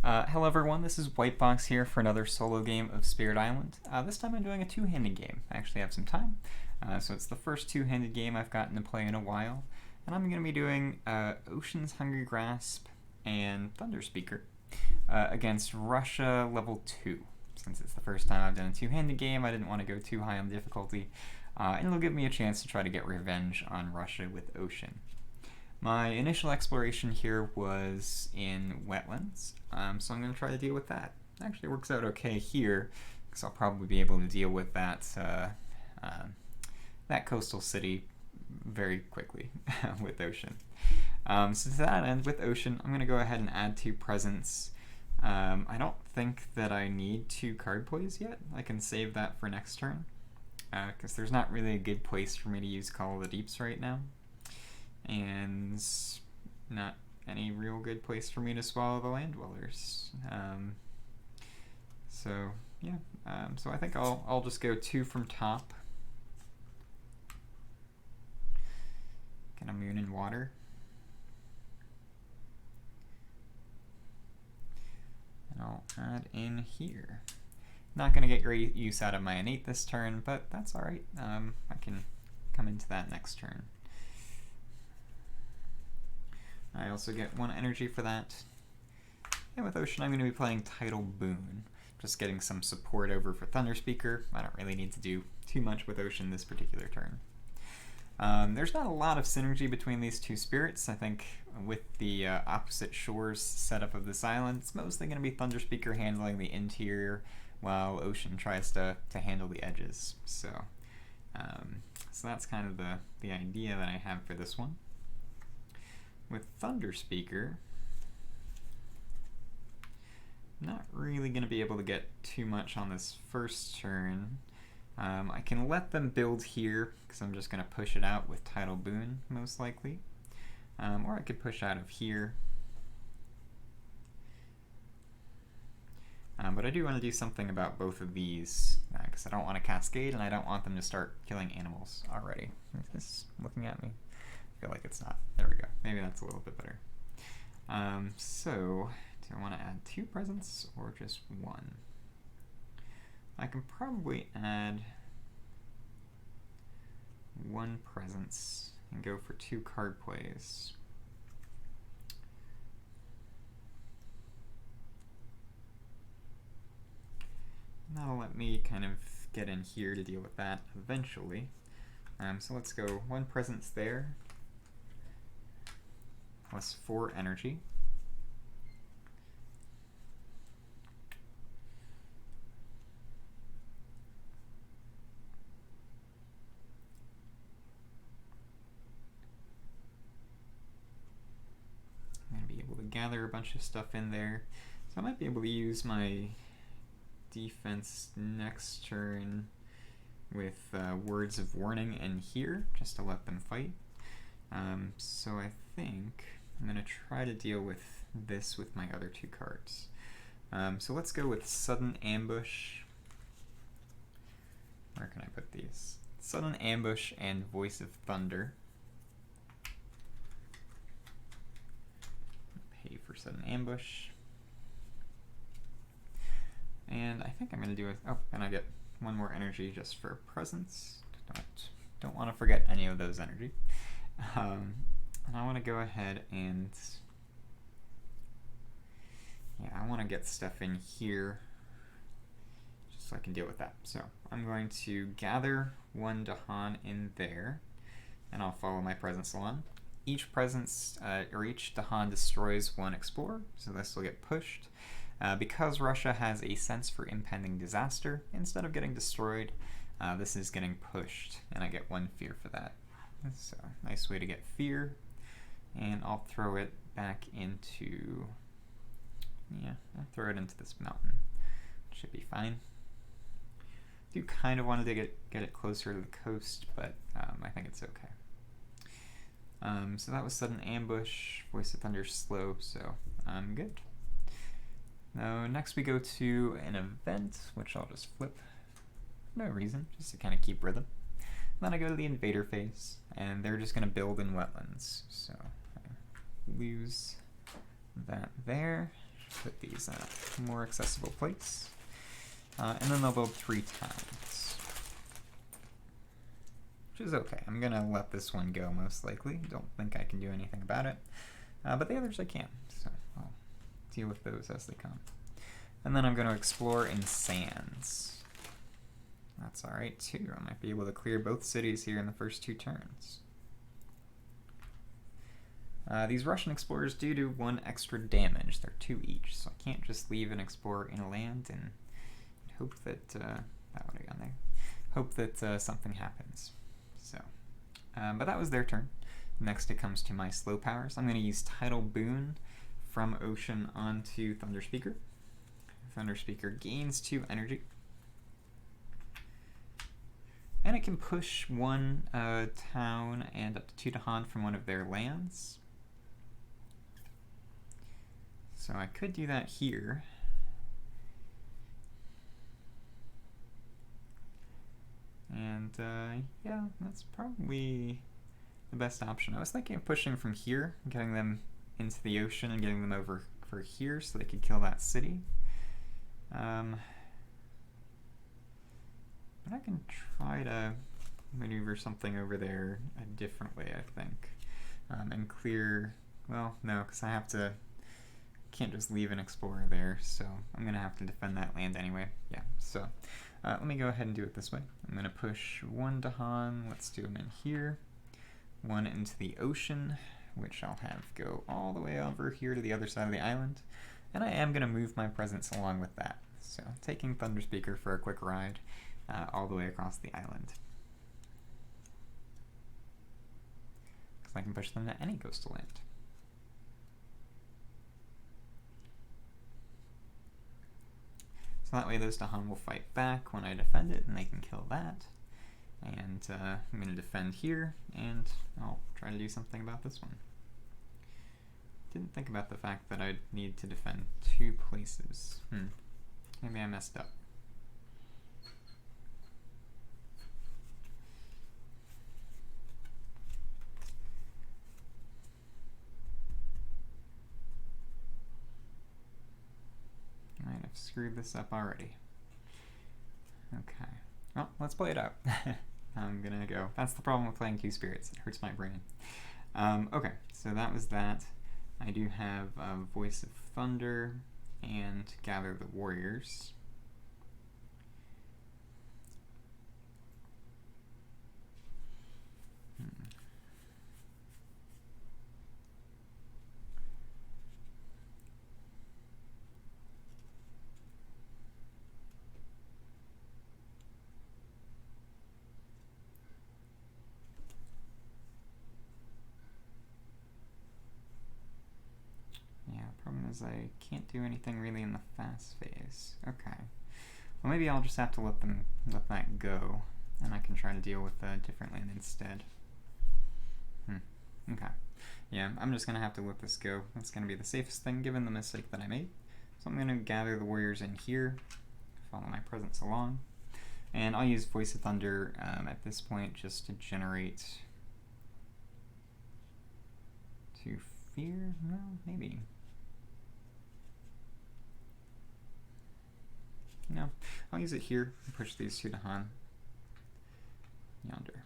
Hello everyone, this is Whitebox here for another solo game of Spirit Island. This time I'm doing a two-handed game. I actually have some time, so it's the first two-handed game I've gotten to play in a while, and I'm going to be doing Ocean's Hungry Grasp and Thunderspeaker against Russia level 2. Since it's the first time I've done a two-handed game, I didn't want to go too high on difficulty, and it'll give me a chance to try to get revenge on Russia with Ocean. My initial exploration here was in wetlands, so I'm going to try to deal with that. Actually, it works out okay here, because I'll probably be able to deal with that coastal city very quickly with Ocean. So to that end, with Ocean, I'm going to go ahead and add 2 presents. I don't think that I need 2 card plays yet. I can save that for next turn, because there's not really a good place for me to use Call of the Deeps right now. And not any real good place for me to swallow the land dwellers. So I think I'll just go 2 from top. Get a moon and water. And I'll add in here. Not going to get great use out of my innate this turn, but that's alright. I can come into that next turn. I also get 1 energy for that. And with Ocean, I'm going to be playing Tidal Boon. Just getting some support over for Thunderspeaker. I don't really need to do too much with Ocean this particular turn. There's not a lot of synergy between these 2 spirits. I think with the opposite shores setup of this island, it's mostly going to be Thunderspeaker handling the interior, while Ocean tries to handle the edges. So that's kind of the idea that I have for this one. With Thunderspeaker, not really going to be able to get too much on this first turn. I can let them build here, because I'm just going to push it out with Tidal Boon, most likely. Or I could push out of here. But I do want to do something about both of these, because I don't want to cascade, and I don't want them to start killing animals already. Is this looking at me? I feel like it's not. There we go. Maybe that's a little bit better. So, do I want to add 2 presents or just 1? I can probably add 1 presents and go for 2 card plays. And that'll let me kind of get in here to deal with that eventually. So let's go 1 presents there. Plus 4 energy. I'm going to be able to gather a bunch of stuff in there. So I might be able to use my defense next turn with Words of Warning in here, just to let them fight. So I think I'm going to try to deal with this with my other 2 cards. So let's go with Sudden Ambush. Where can I put these? Sudden Ambush and Voice of Thunder. Pay for Sudden Ambush. And I think I'm going to do and I get 1 more energy just for presence. Don't want to forget any of those energy. And I want to go ahead and, I want to get stuff in here just so I can deal with that. So I'm going to gather 1 Dahan in there, and I'll follow my presence along. Each presence, or each Dahan destroys 1 explorer, so this will get pushed. Because Russia has a sense for impending disaster, instead of getting destroyed, this is getting pushed, and I get 1 fear for that. That's a nice way to get fear. And I'll throw it back into, I'll throw it into this mountain. Should be fine. Do kind of want to get it closer to the coast, but I think it's okay. So that was Sudden Ambush, Voice of Thunder slow, so I'm good. Now next we go to an event, which I'll just flip for no reason, just to kind of keep rhythm. Then I go to the invader phase, and they're just going to build in wetlands. So I lose that there. put these in a more accessible place. And then they'll build 3 towns. Which is okay. I'm going to let this one go most likely. Don't think I can do anything about it. But the others I can, so I'll deal with those as they come. And then I'm going to explore in sands. That's alright too. I might be able to clear both cities here in the first 2 turns. These Russian explorers do 1 extra damage. They're 2 each, so I can't just leave an explorer in a land and hope that that would have gone there. Hope that something happens. So, but that was their turn. Next, it comes to my slow powers. I'm going to use Tidal Boon from Ocean onto Thunderspeaker. Thunderspeaker gains 2 energy. And it can push 1 town and up to 2 Dahan from one of their lands. So I could do that here. And yeah, that's probably the best option. I was thinking of pushing from here, getting them into the ocean and getting them over for here so they could kill that city. But I can try to maneuver something over there a different way, I think. And clear, well, no, because I have to, can't just leave an explorer there, so I'm going to have to defend that land anyway. Yeah, so let me go ahead and do it this way. I'm going to push 1 Dahan, let's do them in here. 1 into the ocean, which I'll have go all the way over here to the other side of the island. And I am going to move my presence along with that. So taking Thunderspeaker for a quick ride all the way across the island. Because I can push them to any coastal land. So that way those Dahan will fight back when I defend it, and they can kill that. And I'm going to defend here, and I'll try to do something about this one. Didn't think about the fact that I'd need to defend 2 places. Maybe I messed up. I might have screwed this up already. Okay. Well, let's play it out. I'm gonna go. That's the problem with playing 2 spirits. It hurts my brain. Okay, so that was that. I do have Voice of Thunder and Gather the Warriors. Problem is I can't do anything really in the fast phase. Okay. Well, maybe I'll just have to let that go, and I can try to deal with a different land instead. Okay. Yeah, I'm just gonna have to let this go. That's gonna be the safest thing given the mistake that I made. So I'm gonna gather the warriors in here, follow my presence along, and I'll use Voice of Thunder at this point just to generate 2 fear? No, maybe. No, I'll use it here and push these 2 Dahan yonder.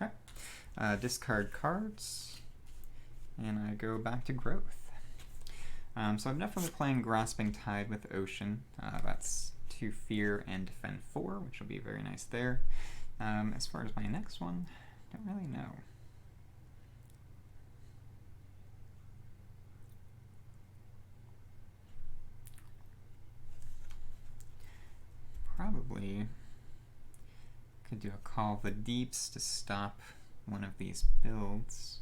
Okay, discard cards, and I go back to growth. So I'm definitely playing Grasping Tide with Ocean. That's 2 fear and defend 4, which will be very nice there. As far as my next one, don't really know. Probably could do a Call of the Deeps to stop one of these builds.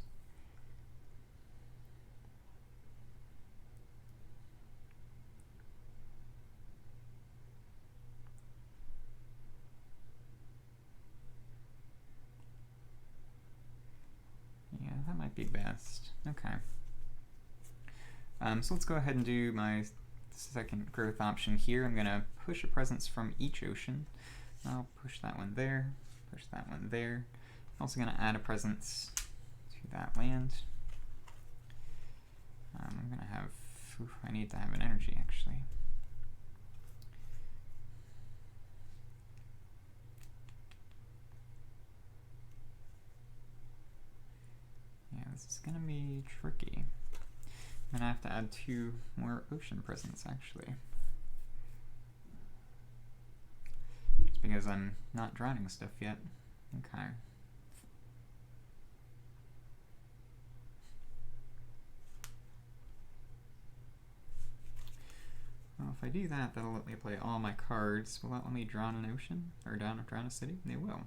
Yeah, that might be best. Okay. So let's go ahead and do my second growth option here. I'm going to push a presence from each ocean. I'll push that one there, push that one there. Also going to add a presence to that land. I'm going to have... I need to have an energy, actually. Yeah, this is going to be tricky. I'm going to have to add 2 more ocean presence, actually. Just because I'm not drowning stuff yet. Okay. Well, if I do that, that'll let me play all my cards. Will that let me drown an ocean? Or drown a city? It will.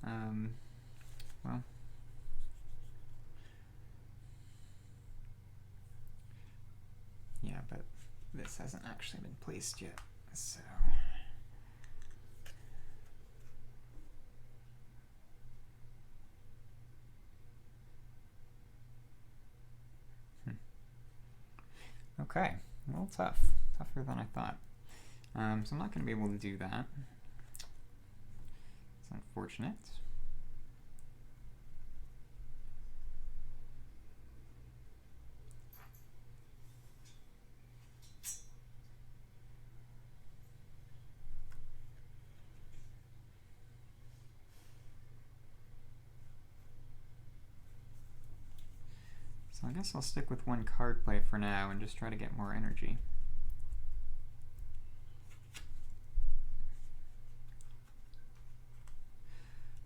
Well. Yeah, but this hasn't actually been placed yet, so... Okay, a little tough. Tougher than I thought. So I'm not going to be able to do that. It's unfortunate. So I guess I'll stick with 1 card play for now and just try to get more energy.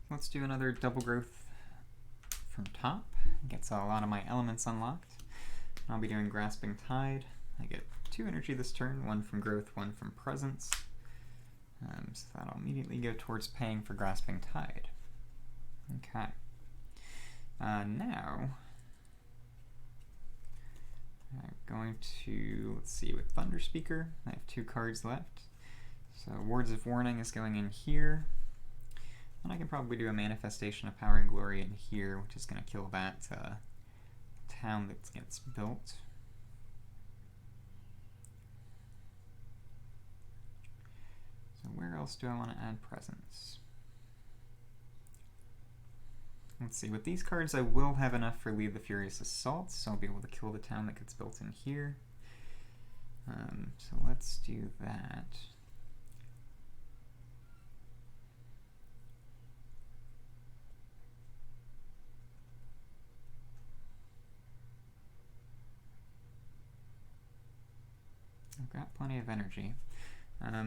Let's do another double growth from top. Gets a lot of my elements unlocked. I'll be doing Grasping Tide. I get 2 energy this turn, 1 from growth, 1 from presence. So that'll immediately go towards paying for Grasping Tide. Okay. Now, I'm going to, let's see, with Thunderspeaker, I have 2 cards left. So Words of Warning is going in here. And I can probably do a Manifestation of Power and Glory in here, which is going to kill that town that gets built. So where else do I want to add presence? Let's see, with these cards I will have enough for Lead the Furious Assault, so I'll be able to kill the town that gets built in here. So let's do that. I've got plenty of energy.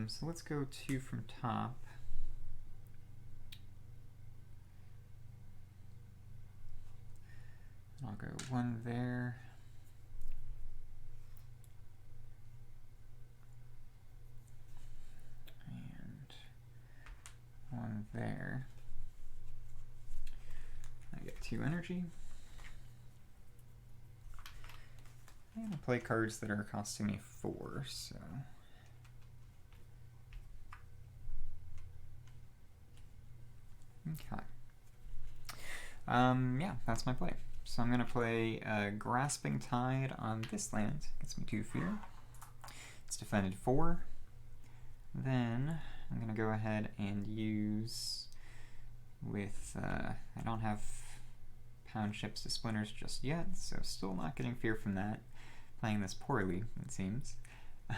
So let's go 2 from top. I'll go 1 there. And 1 there. I get 2 energy. I'm going to play cards that are costing me 4, so... Okay. Yeah, that's my play. So I'm going to play Grasping Tide on this land. Gets me 2 fear. It's defended 4. Then I'm going to go ahead and use with... I don't have Pound Ships to Splinters just yet, so still not getting fear from that. Playing this poorly, it seems.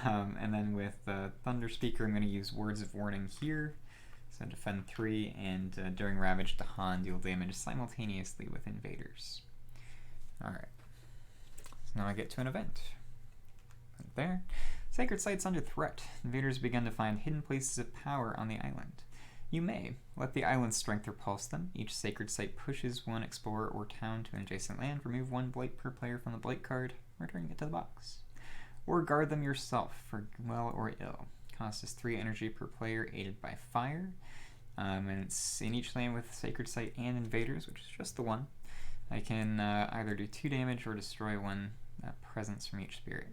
And then with Thunderspeaker, I'm going to use Words of Warning here. So defend 3, and during Ravage, Dahan deal damage simultaneously with invaders. Alright. So now I get to an event. Right there. Sacred sites under threat. Invaders begin to find hidden places of power on the island. You may let the island's strength repulse them. Each sacred site pushes 1 explorer or town to an adjacent land. Remove 1 blight per player from the blight card, returning it to the box. Or guard them yourself for well or ill. Cost is 3 energy per player, aided by fire. And it's in each land with sacred site and invaders, which is just the 1. I can either do 2 damage or destroy 1 presence from each spirit.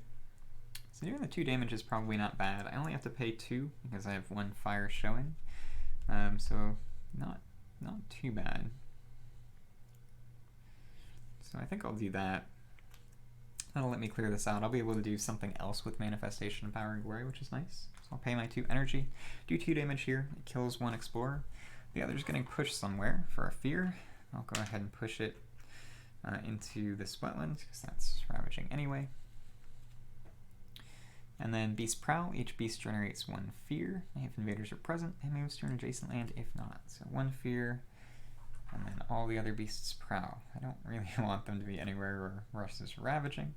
So doing the 2 damage is probably not bad. I only have to pay 2 because I have 1 fire showing. So not too bad. So I think I'll do that. That'll let me clear this out. I'll be able to do something else with Manifestation of Power and Glory, which is nice. So I'll pay my 2 energy, do 2 damage here. It kills 1 explorer. The other's getting pushed somewhere for a fear. I'll go ahead and push it into this wetland, because that's ravaging anyway. And then Beast Prowl. Each beast generates 1 fear. If invaders are present, it moves to an adjacent land if not. So 1 fear, and then all the other beasts prowl. I don't really want them to be anywhere where Russia's ravaging,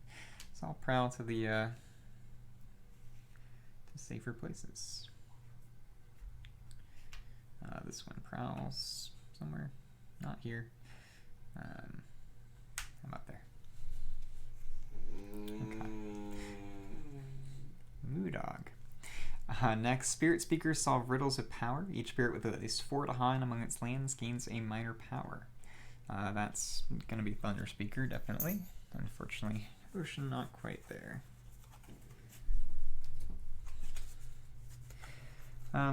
so I'll prowl to the to safer places. This one prowls somewhere, not here. I'm up there. Okay. Moodog. Next, Spirit Speakers solve riddles of power. Each spirit with at least 4 Dahan among its lands gains a minor power. That's going to be Thunderspeaker, definitely. Unfortunately, Ocean not quite there.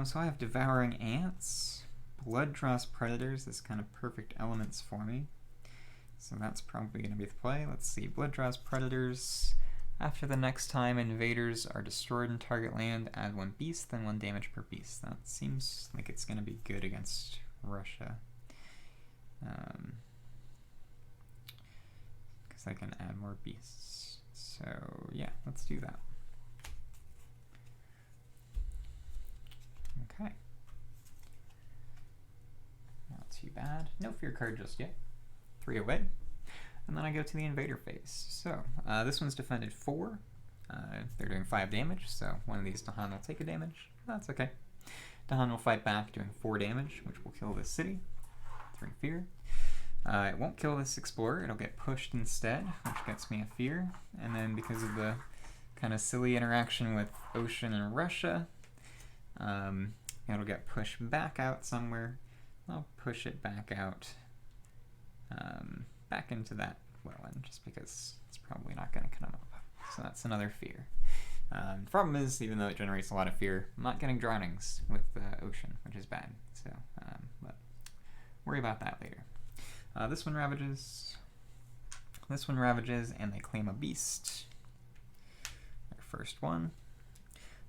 So I have Devouring Ants, Blood Draws Predators. That's kind of perfect elements for me. So that's probably going to be the play. Let's see. Blood Draws Predators. After the next time invaders are destroyed in target land, add 1 beast, then 1 damage per beast. That seems like it's going to be good against Russia. Because I can add more beasts. So yeah, let's do that. Okay. Not too bad. No fear card just yet. 3 away. And then I go to the invader phase. So this one's defended 4. They're doing 5 damage, so one of these Dahan will take a damage. That's okay. Dahan will fight back, doing 4 damage, which will kill this city. 3 fear. It won't kill this explorer. It'll get pushed instead, which gets me a fear. And then because of the kind of silly interaction with Ocean and Russia, it'll get pushed back out somewhere. I'll push it back out. Back into that wetland, just because it's probably not going to come up. So that's another fear. The problem is, even though it generates a lot of fear, I'm not getting drownings with the Ocean, which is bad. So, but worry about that later. This one ravages. This one ravages, and they claim a beast. Their first one.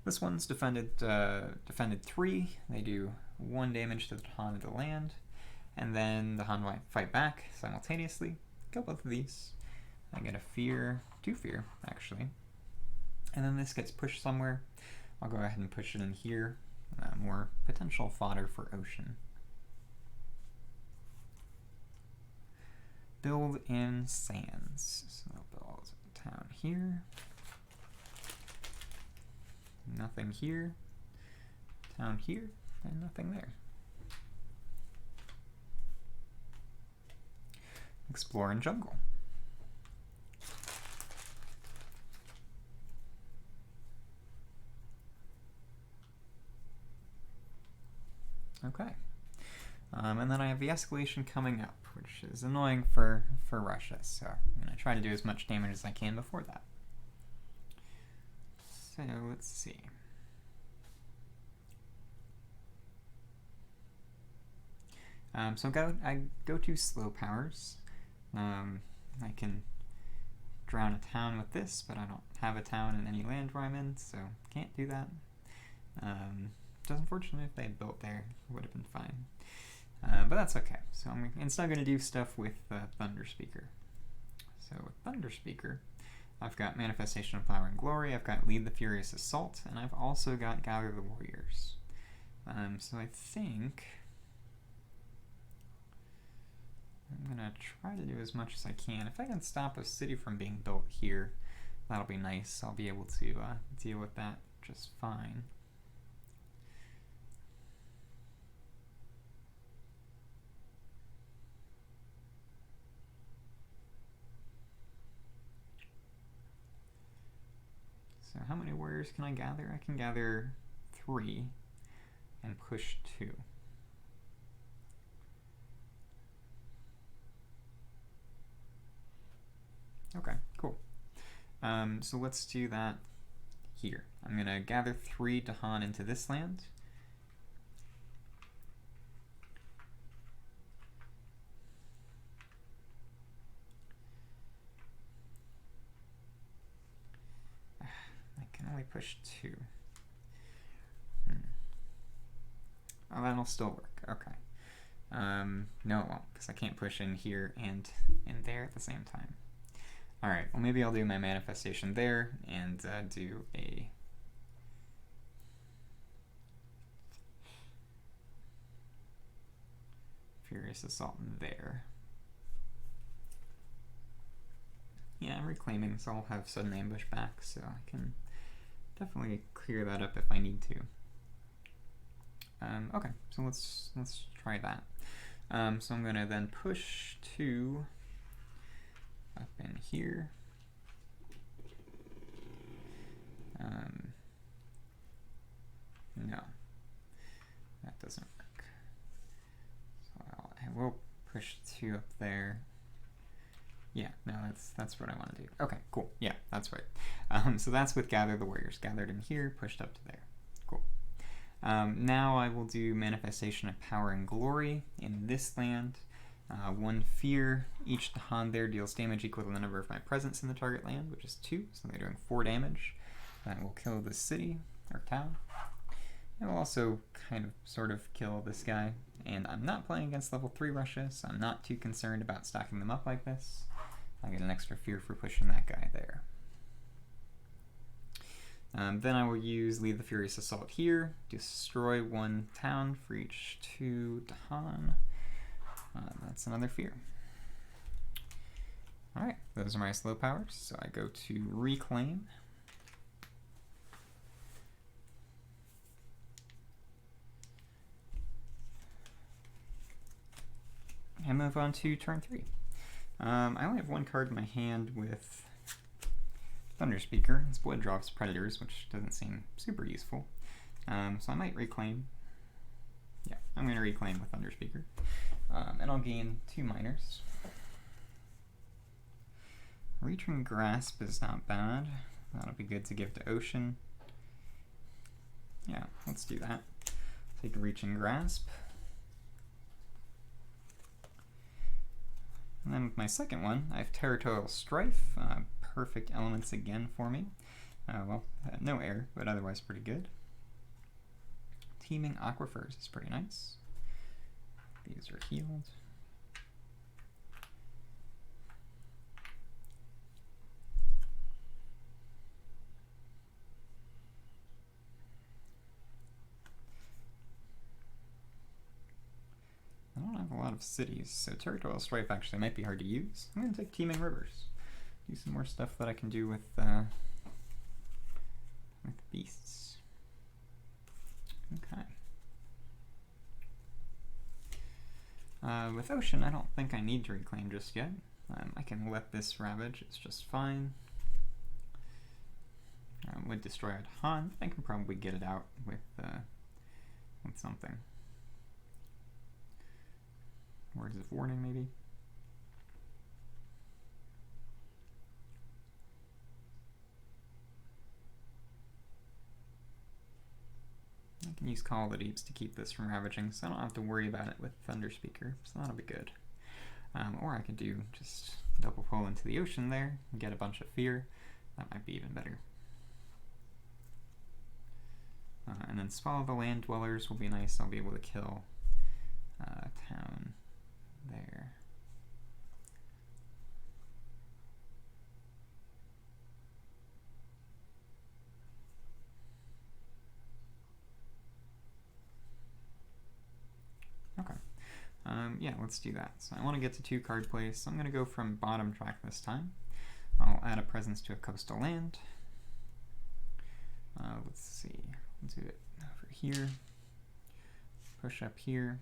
This one's defended 3. They do 1 damage to the Dahan of the land. And then the Han fight back simultaneously. Kill both of these. I get a fear, 2 fear, actually. And then this gets pushed somewhere. I'll go ahead and push it in here. More potential fodder for Ocean. Build in Sands. So I'll build a town here. Nothing here. Town here. And nothing there. Explore in jungle. Okay. And then I have the escalation coming up, which is annoying for Russia, so I'm going to try to do as much damage as I can before that. So let's see. So I go to slow powers. I can drown a town with this, but I don't have a town in any land where I'm in, so can't do that. Just unfortunately, if they had built there, it would have been fine. But that's okay. So I'm instead going to do stuff with Thunderspeaker. So with Thunderspeaker, I've got Manifestation of Power and Glory, I've got Lead the Furious Assault, and I've also got Gather the Warriors. So I think I'm going to try to do as much as I can. If I can stop a city from being built here, that'll be nice. I'll be able to deal with that just fine. So how many warriors can I gather? I can gather 3 and push 2. Okay, cool. So let's do that here. I'm going to gather 3 Dahan into this land. I can only push 2. Oh, that'll still work. Okay. No, it won't, because I can't push in here and in there at the same time. Alright, well maybe I'll do my manifestation there and do a Furious Assault there. Yeah, I'm reclaiming, so I'll have sudden ambush back, so I can definitely clear that up if I need to. Okay, so let's try that. So I'm gonna then push 2 up in here. No, that doesn't work. So I will push 2 up there. Yeah, no, that's what I want to do. Okay, cool. Yeah, that's right. So that's with Gather the Warriors. Gathered in here, pushed up to there. Cool. Now I will do Manifestation of Power and Glory in this land. 1 fear. Each Dahan there deals damage equal to the number of my presence in the target land, which is 2, so they're doing 4 damage. That will kill the city, or town. It will also kind of, sort of kill this guy. And I'm not playing against level 3 Russia, so I'm not too concerned about stacking them up like this. I get an extra fear for pushing that guy there. Then I will use Lead the Furious Assault here. Destroy 1 town for each 2 Dahan. That's another fear. Alright, those are my slow powers. So I go to Reclaim. And move on to turn 3. I only have 1 card in my hand with Thunderspeaker. His blood drops predators, which doesn't seem super useful. So I might reclaim. Yeah, I'm going to reclaim with Thunderspeaker. And I'll gain 2 minors. Return Grasp is not bad. That'll be good to give to Ocean. Yeah, let's do that. Take a Reach and Grasp. And then with my second one, I have Territorial Strife. Perfect elements again for me. Well, no air, but otherwise pretty good. Teeming Aquifers is pretty nice. These are healed. I don't have a lot of cities, so Territorial Strife actually might be hard to use. I'm going to take Teeming Rivers. Do some more stuff that I can do with beasts. Okay. With Ocean, I don't think I need to reclaim just yet. I can let this ravage, it's just fine. Would destroy a Dahan. I can probably get it out with something. Words of Warning, maybe? I can use Call of the Deeps to keep this from ravaging, so I don't have to worry about it with Thunderspeaker, so that'll be good. Or I could do just double pull into the Ocean there and get a bunch of fear. That might be even better. And then Swallow the Land Dwellers will be nice. I'll be able to kill a town there. Okay. Yeah, let's do that. So I want to get to 2 card plays, so I'm going to go from bottom track this time. I'll add a presence to a coastal land. Let's see. Let's do it over here. Push up here.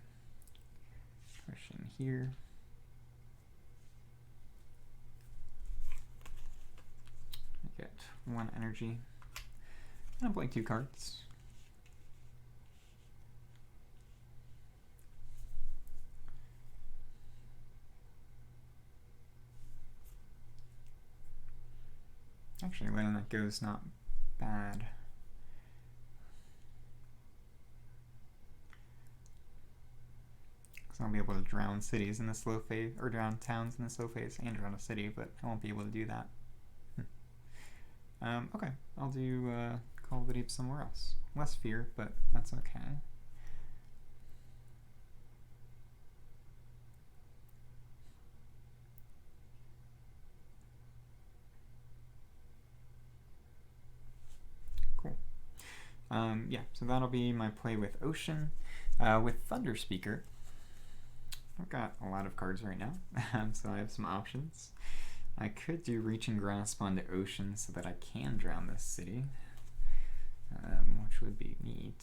Push in here. I get 1 energy. And I'll play 2 cards. Actually, letting that go is not bad. So I'll be able to drown cities in the slow phase, or drown towns in the slow phase, and drown a city, but I won't be able to do that. Okay, I'll do Call of the Deep somewhere else. Less fear, but that's okay. Yeah, so that'll be my play with Ocean. With Thunderspeaker, I've got a lot of cards right now, so I have some options. I could do Reaching Grasp onto Ocean so that I can drown this city, which would be neat.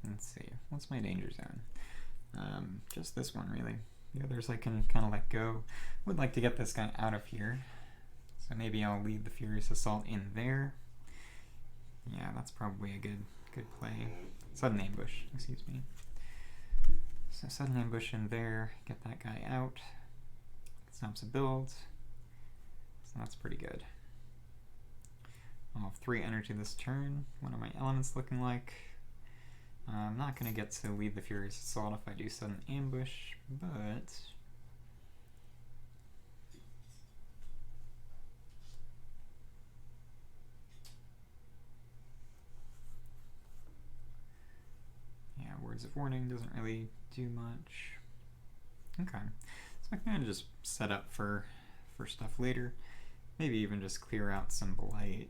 Let's see, what's my danger zone? Just this one, really. The others I can kind of let go. Would like to get this guy out of here, so maybe I'll lead the Furious Assault in there. Yeah, that's probably a good play. Sudden Ambush, excuse me. So Sudden Ambush in there, get that guy out. Stops a build, so that's pretty good. I'll have 3 energy this turn. What are my elements looking like? I'm not going to get to lead the Furious Assault if I do Sudden Ambush, but yeah, Words of Warning doesn't really do much. Okay, so I can kind of just set up for stuff later. Maybe even just clear out some Blight.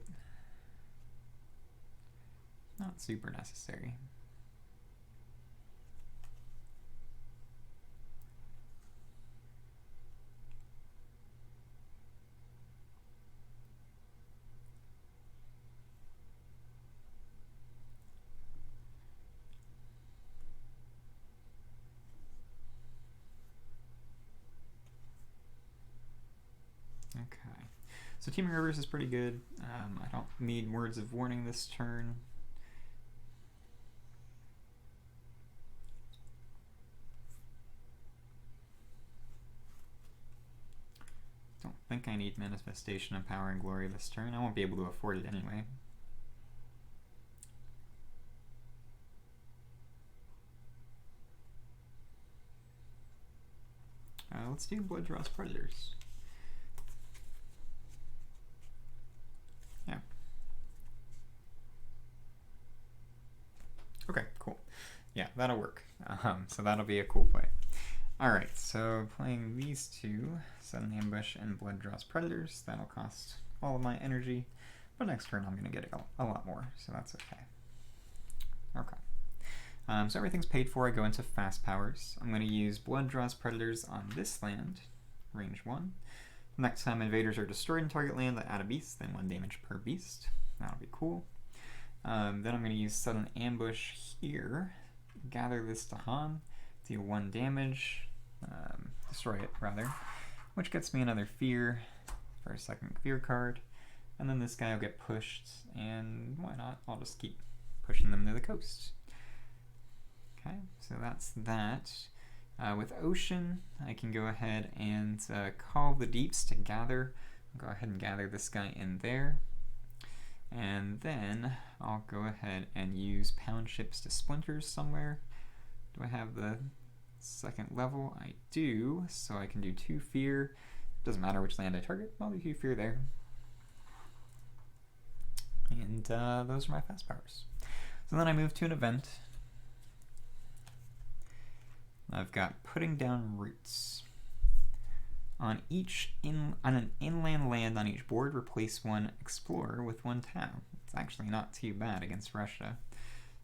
Not super necessary. Okay, so Teeming Rivers is pretty good. I don't need Words of Warning this turn. Don't think I need Manifestation of Power and Glory this turn. I won't be able to afford it anyway. Let's do Blooddraws Predators. Yeah. Okay, cool. Yeah, that'll work. So that'll be a cool play. Alright, so playing these two, Sudden Ambush and Blooddraws Predators, that'll cost all of my energy, but next turn I'm going to get a lot more, so that's okay. Okay. So everything's paid for. I go into fast powers. I'm going to use Blooddraws Predators on this land, range 1. Next time invaders are destroyed in target land, I add a beast, then 1 damage per beast. That'll be cool. Then I'm going to use Sudden Ambush here, gather this to Han, deal 1 damage, destroy it rather, which gets me another Fear for a second Fear card, and then this guy will get pushed, and why not? I'll just keep pushing them to the coast. Okay, so that's that. With Ocean, I can go ahead and call the Deeps to gather. I'll go ahead and gather this guy in there. And then I'll go ahead and use Pound Ships to Splinters somewhere. Do I have the second level? I do, so I can do 2 Fear. Doesn't matter which land I target, I'll do 2 Fear there. And those are my fast powers. So then I move to an event. I've got Putting Down Roots. On an inland land on each board, replace 1 explorer with 1 town. It's actually not too bad against Russia.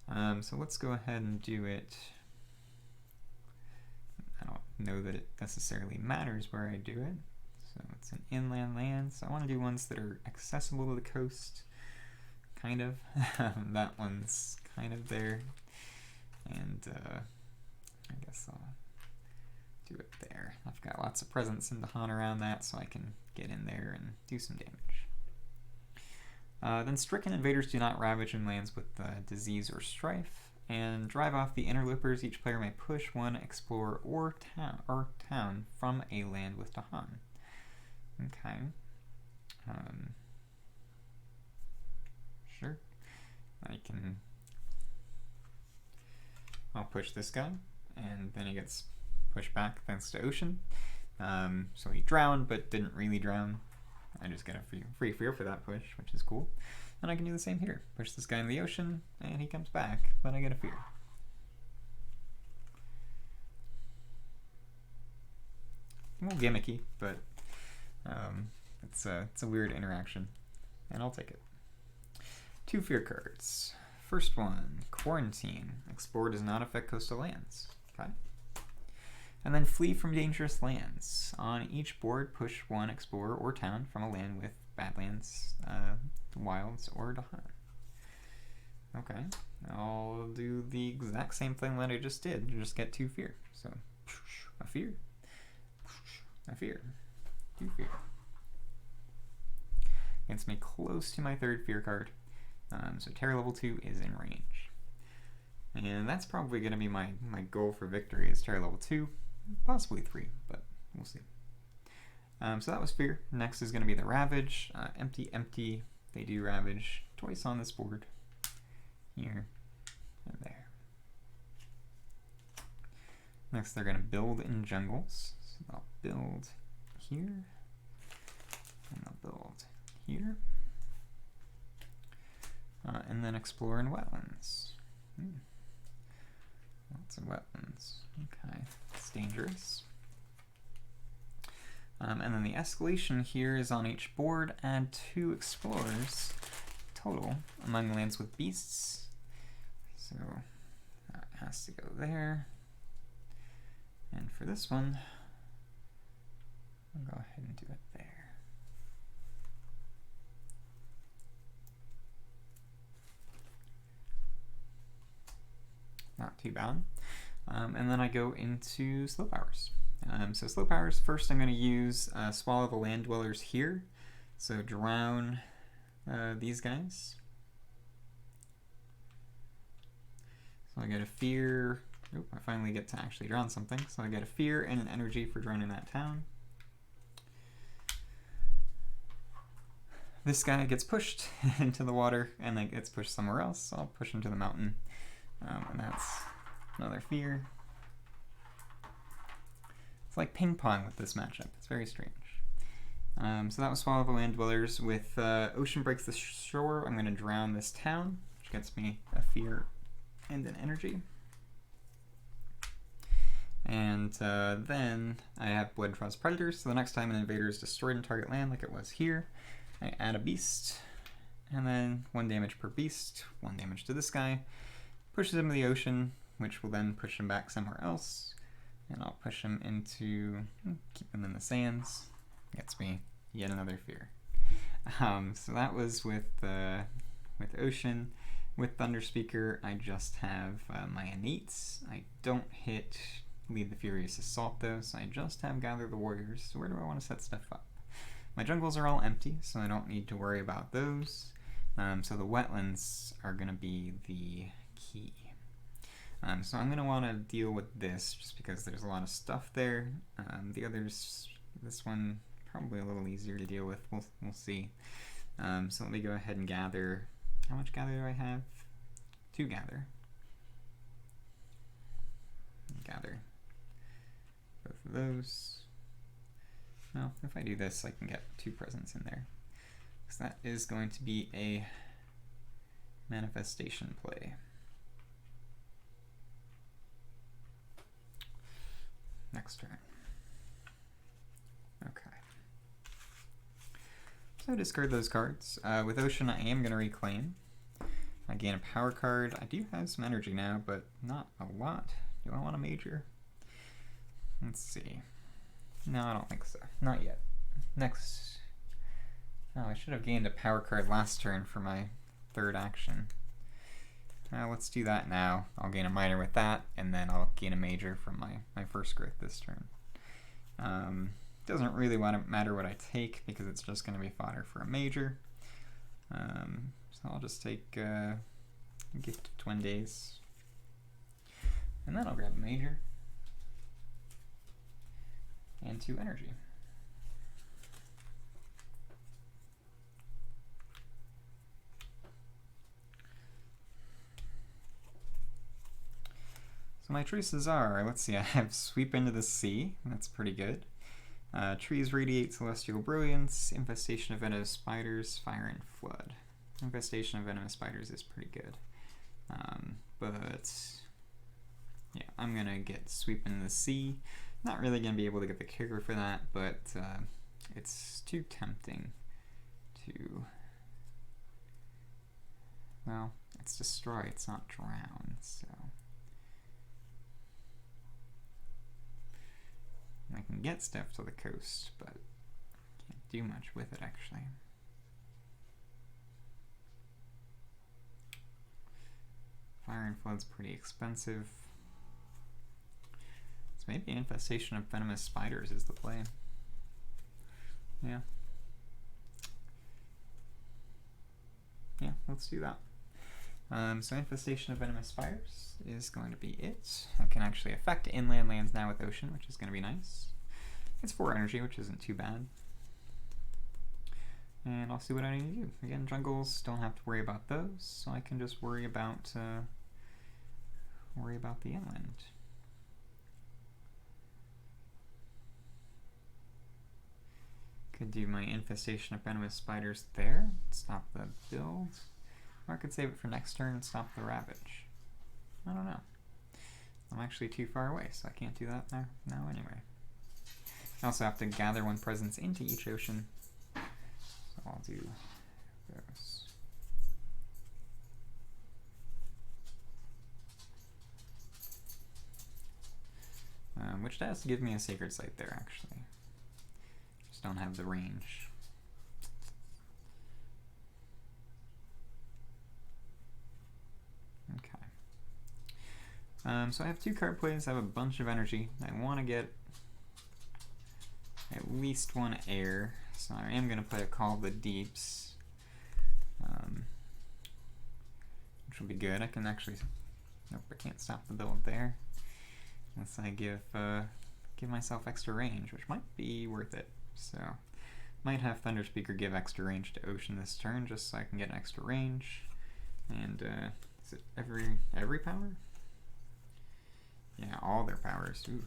So let's go ahead and do it. I don't know that it necessarily matters where I do it. So it's an inland land, so I want to do ones that are accessible to the coast. Kind of. That one's kind of there. And I guess I'll do it there. I've got lots of presence in Han around that, so I can get in there and do some damage. Then Stricken invaders do not ravage in lands with disease or strife, and drive off the interlopers. Each player may push 1 explorer or town from a land with Han. Okay. Sure. I'll push this guy, and then he gets pushed back thanks to Ocean. So he drowned, but didn't really drown. I just get a free fear for that push, which is cool. And I can do the same here. Push this guy in the ocean, and he comes back, but I get a fear. A little gimmicky, but it's a weird interaction, and I'll take it. 2 fear cards. First one, Quarantine. Explore does not affect coastal lands. Okay. And then Flee from dangerous lands. On each board, push 1 explorer or town from a land with badlands, wilds, or Dahan. Okay. I'll do the exact same thing that I just did. Just get 2 fear. So, a fear. A fear. 2 fear. Gets me close to my 3rd fear card. So terror level 2 is in range. And that's probably going to be my goal for victory is terror level 2. Possibly 3, but we'll see. So that was fear. Next is going to be the ravage. Empty, empty. They do ravage twice on this board. Here and there. Next they're going to build in jungles. So they'll build here. And they'll build here. And then explore in wetlands. Lots of wetlands. Okay, it's dangerous. And then the escalation here is on each board. Add 2 explorers total among lands with beasts. So that has to go there. And for this one, I'll go ahead and do it there. Not too bad. And then I go into slow powers. So slow powers, first I'm going to use Swallow the Land Dwellers here. So drown these guys. So I get a fear. Oop, I finally get to actually drown something. So I get a fear and an energy for drowning that town. This guy gets pushed into the water and then gets pushed somewhere else. So I'll push him to the mountain. And that's another fear. It's like ping pong with this matchup. It's very strange. So that was Swallow the Land Dwellers. With Ocean Breaks the Shore, I'm going to drown this town, which gets me a fear and an energy. And then I have Blood Frost Predators, so the next time an invader is destroyed in target land, like it was here, I add a beast, and then 1 damage per beast, 1 damage to this guy. Pushes him to the ocean, which will then push him back somewhere else. And I'll push him into, keep him in the sands. Gets me yet another fear. So that was with Ocean. With Thunderspeaker, I just have my innates. I don't hit Lead the Furious Assault though, so I just have Gather the Warriors. So where do I want to set stuff up? My jungles are all empty, so I don't need to worry about those. So the wetlands are going to be the key. So I'm going to want to deal with this just because there's a lot of stuff there. The others, this one, probably a little easier to deal with. We'll see. So let me go ahead and gather. How much gather do I have? 2 gather. Gather both of those. Well, if I do this, I can get 2 presents in there. Because that is going to be a manifestation play. Next turn. Okay. So discard those cards. With Ocean, I am going to reclaim. I gain a power card. I do have some energy now, but not a lot. Do I want a major? Let's see. No, I don't think so. Not yet. Next. Oh, I should have gained a power card last turn for my 3rd action. Let's do that now. I'll gain a minor with that, and then I'll gain a major from my first growth this turn. Doesn't really matter what I take, because it's just going to be fodder for a major. So I'll just take Gift of Twin Days. And then I'll grab a major. And 2 energy. So my choices are, let's see, I have Sweep into the Sea. That's pretty good. Trees Radiate Celestial Brilliance, Infestation of Venomous Spiders, Fire and Flood. Infestation of venomous spiders is pretty good. But yeah, I'm gonna get Sweep into the Sea. Not really gonna be able to get the kicker for that, but it's too tempting to, well, it's Destroy, it's not Drown, so I can get stuff to the coast, but can't do much with it actually. Fire and Flood's pretty expensive. So maybe Infestation of Venomous Spiders is the play. Yeah. Yeah, let's do that. So Infestation of Venomous Spiders is going to be it. I can actually affect inland lands now with Ocean, which is going to be nice. It's 4 energy, which isn't too bad. And I'll see what I need to do. Again, jungles, don't have to worry about those, so I can just worry about the inland. Could do my Infestation of Venomous Spiders there, stop the build. Or I could save it for next turn and stop the Ravage. I don't know. I'm actually too far away, so I can't do that now anyway. I also have to gather 1 presence into each ocean. So I'll do those. Which has to give me a Sacred Site there, actually. Just don't have the range. Okay. So I have 2 card plays, I have a bunch of energy. I want to get at least 1 air, so I am going to play a Call of the Deeps, which will be good. I can actually, nope, I can't stop the build there, unless I give myself extra range, which might be worth it. So might have Thunderspeaker give extra range to Ocean this turn, just so I can get an extra range. And is it every power? Yeah, all their powers. Ooh,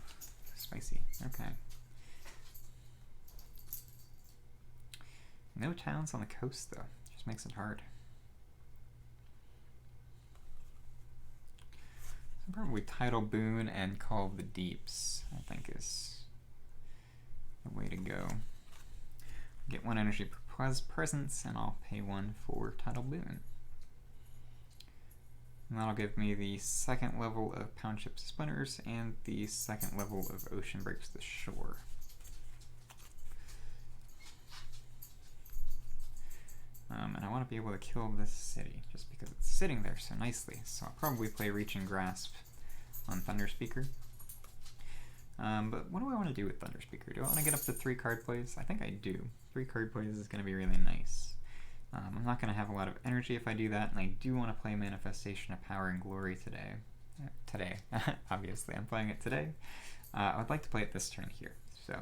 spicy. Okay. No towns on the coast though, just makes it hard. So probably Tidal Boon and Call of the Deeps, I think, is the way to go. Get 1 energy per presence, and I'll pay 1 for Tidal Boon. And that'll give me the 2nd level of Pound Ship Spinners and the 2nd level of Ocean Breaks the Shore. And I want to be able to kill this city, just because it's sitting there so nicely. So I'll probably play Reaching Grasp on Thunderspeaker. But what do I want to do with Thunderspeaker? Do I want to get up to 3 card plays? I think I do. 3 card plays is going to be really nice. I'm not going to have a lot of energy if I do that, and I do want to play Manifestation of Power and Glory today. Obviously, I'm playing it today. I would like to play it this turn here. So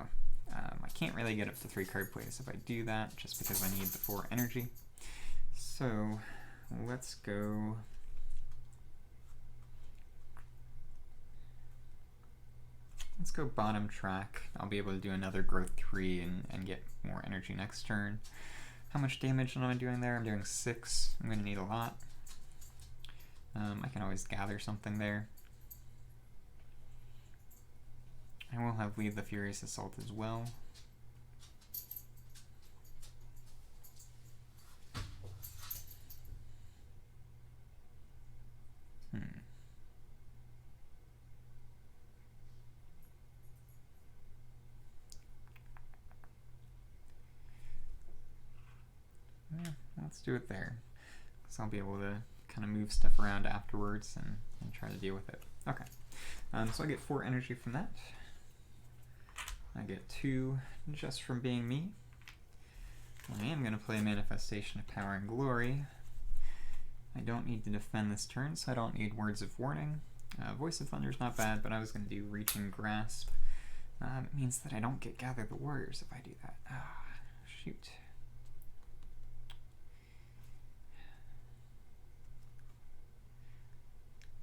I can't really get up to 3 card plays if I do that, just because I need the 4 energy. So let's go. Let's go bottom track. I'll be able to do another growth 3 and get more energy next turn. How much damage am I doing there? I'm doing 6. I'm going to need a lot. I can always gather something there. I will have Lead the Furious Assault as well. Yeah, let's do it there. So I'll be able to kind of move stuff around afterwards and try to deal with it. Okay, so I get 4 energy from that. I get 2 just from being me. I am going to play Manifestation of Power and Glory. I don't need to defend this turn, so I don't need Words of Warning. Voice of Thunder is not bad, but I was going to do Reaching Grasp. It means that I don't get Gather the Warriors if I do that. Ah, shoot.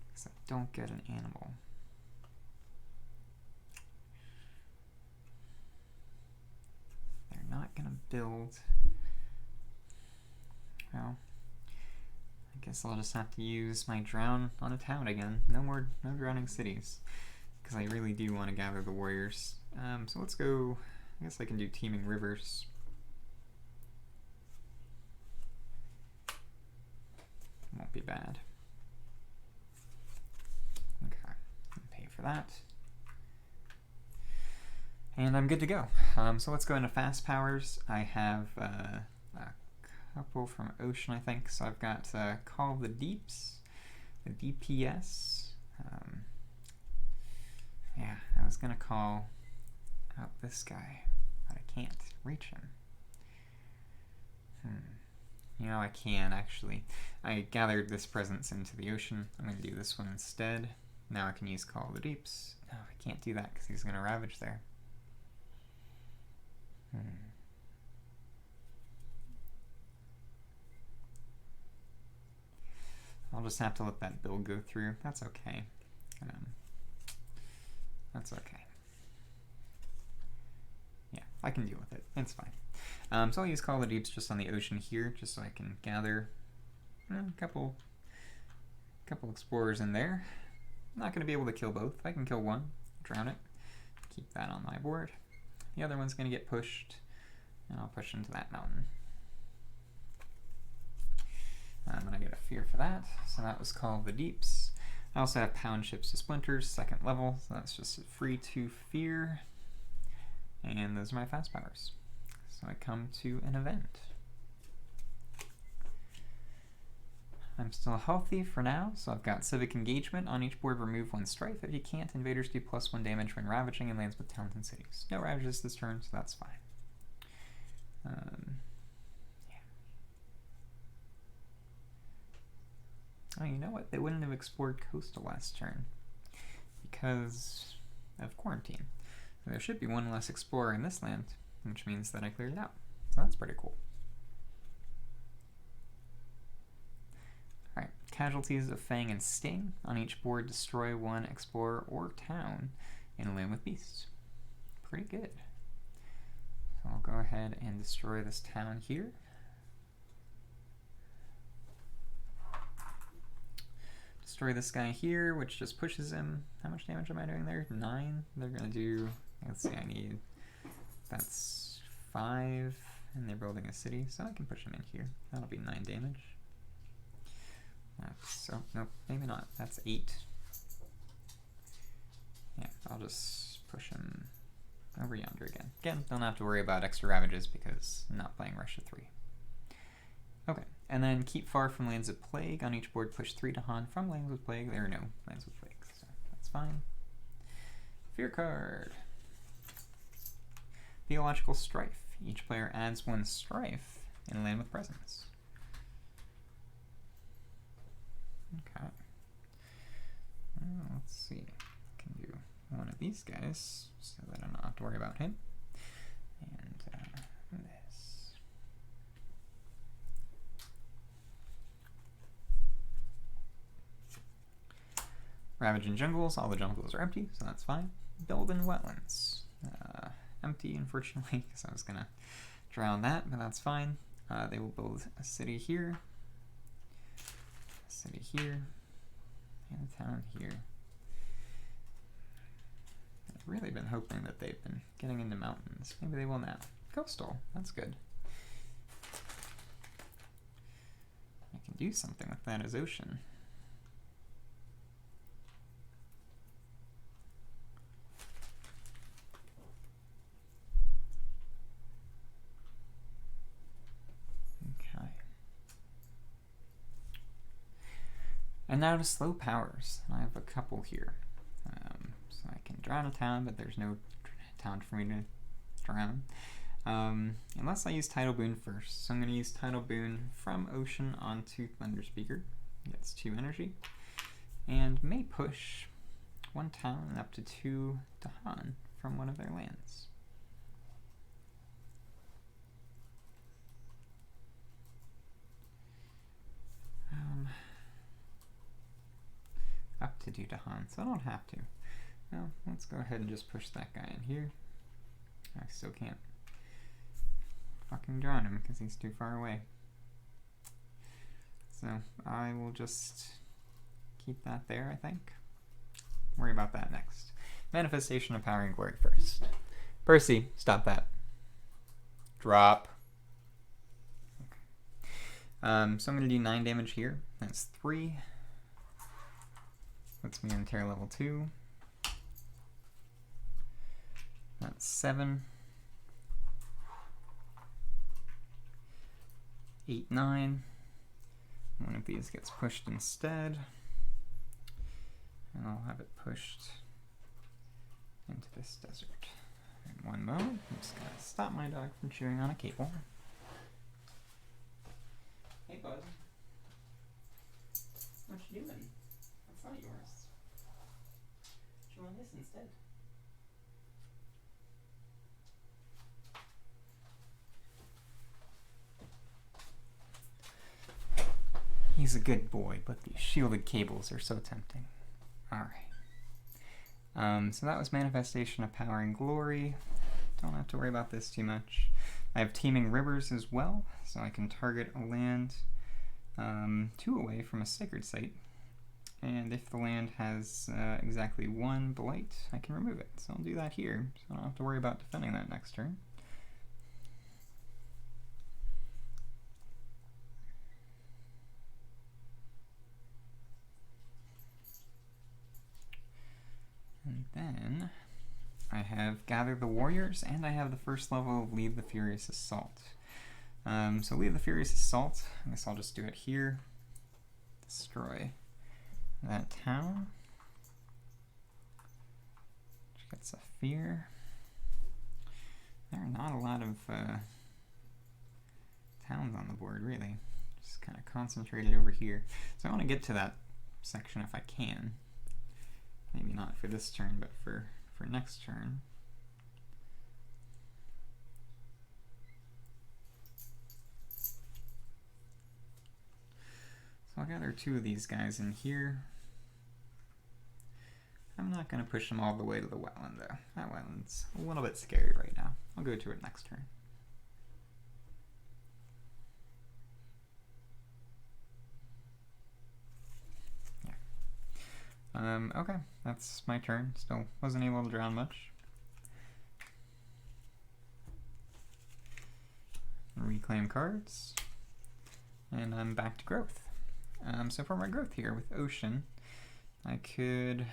Because I don't get an animal. They're not going to build. Well, guess I'll just have to use my drown on a town again. No drowning cities, because I really do want to gather the warriors. So let's go. I guess I can do teeming rivers. Won't be bad. Okay, pay for that. And I'm good to go. So let's go into fast powers. I have a couple from Ocean, I think. So I've got Call of the Deeps, the DPS. Yeah, I was going to call out this guy, but I can't reach him. You know, I can actually. I gathered this presence into the ocean. I'm going to do this one instead. Now I can use Call of the Deeps. No, I can't do that because he's going to ravage there. I'll just have to let that build go through. That's okay. That's okay. Yeah, I can deal with it. It's fine. So I'll use Call of the Deeps just on the ocean here, just so I can gather a couple explorers in there. I'm not going to be able to kill both. I can kill one, drown it, keep that on my board. The other one's going to get pushed, and I'll push into that mountain. And I get a fear for that, so that was Call of the Deeps. I also have Pound Ships to Splinters, 2nd level, so that's just a free 2 fear. And those are my fast powers. So I come to an event. I'm still healthy for now, so I've got Civic Engagement. On each board, remove 1 strife. If you can't, invaders do +1 damage when ravaging and lands with towns and cities. No ravages this turn, so that's fine. Yeah. Oh, you know what? They wouldn't have explored coastal last turn because of quarantine. There should be 1 less explorer in this land, which means that I cleared it out. So that's pretty cool. Alright, Casualties of Fang and Sting. On each board, destroy 1 explorer or town in a land with beasts. Pretty good. So I'll go ahead and destroy this town here. Destroy this guy here, which just pushes him. How much damage am I doing there? 9? They're going to do, let's see, I need, that's 5, and they're building a city, so I can push him in here. That'll be 9 damage. So, nope, maybe not. That's 8. Yeah, I'll just push him over yonder again. Again, don't have to worry about extra ravages because I'm not playing Russia 3. Okay, and then keep far from lands of plague. On each board, push 3 Dahan from lands with plague. There are no lands with plague, so that's fine. Fear card. Theological Strife. Each player adds 1 strife in a land with presence. Okay. Well, let's see. I can do one of these guys so that I don't have to worry about him. And this. Ravage in jungles. All the jungles are empty, so that's fine. Build in wetlands. Empty, unfortunately, because I was going to drown that, but that's fine. They will build a city here. City here, and a town here. I've really been hoping that they've been getting into mountains. Maybe they will now. Coastal, that's good. I can do something with that as ocean. And now to slow powers. I have a couple here. So I can drown a town, but there's no town for me to drown. Unless I use Tidal Boon first. So I'm going to use Tidal Boon from Ocean onto Thunderspeaker. Gets 2 energy. And may push 1 town and up to 2 Dahan from one of their lands. Up to 2 Dahan, so I don't have to. Well, let's go ahead and just push that guy in here. I still can't fucking drown him because he's too far away. So I will just keep that there, I think. Worry about that next. Manifestation of Power and Glory first. Percy, stop that. Drop. Okay. So I'm going to do 9 damage here. That's 3. Puts me in Terror level 2. That's 7. 8, 9. One of these gets pushed instead. And I'll have it pushed into this desert. In one moment, I'm just going to stop my dog from chewing on a cable. Hey, bud. What you doing? That's not yours. Chew on this instead. He's a good boy, but these shielded cables are so tempting. Alright. So that was Manifestation of Power and Glory. Don't have to worry about this too much. I have Teeming Rivers as well, so I can target a land 2 away from a sacred site. And if the land has exactly 1 blight, I can remove it. So I'll do that here, so I don't have to worry about defending that next turn. And then I have Gather the Warriors, and I have the first level of Lead the Furious Assault. So Lead the Furious Assault, I guess I'll just do it here. Destroy that town. Which gets a fear. There are not a lot of towns on the board, really. Just kind of concentrated over here. So I want to get to that section if I can. Maybe not for this turn, but for next turn. So I'll gather 2 of these guys in here. I'm not going to push them all the way to the wetland, though. That wetland's a little bit scary right now. I'll go to it next turn. Okay, that's my turn. Still wasn't able to drown much. Reclaim cards. And I'm back to growth. So for my growth here with Ocean, I could...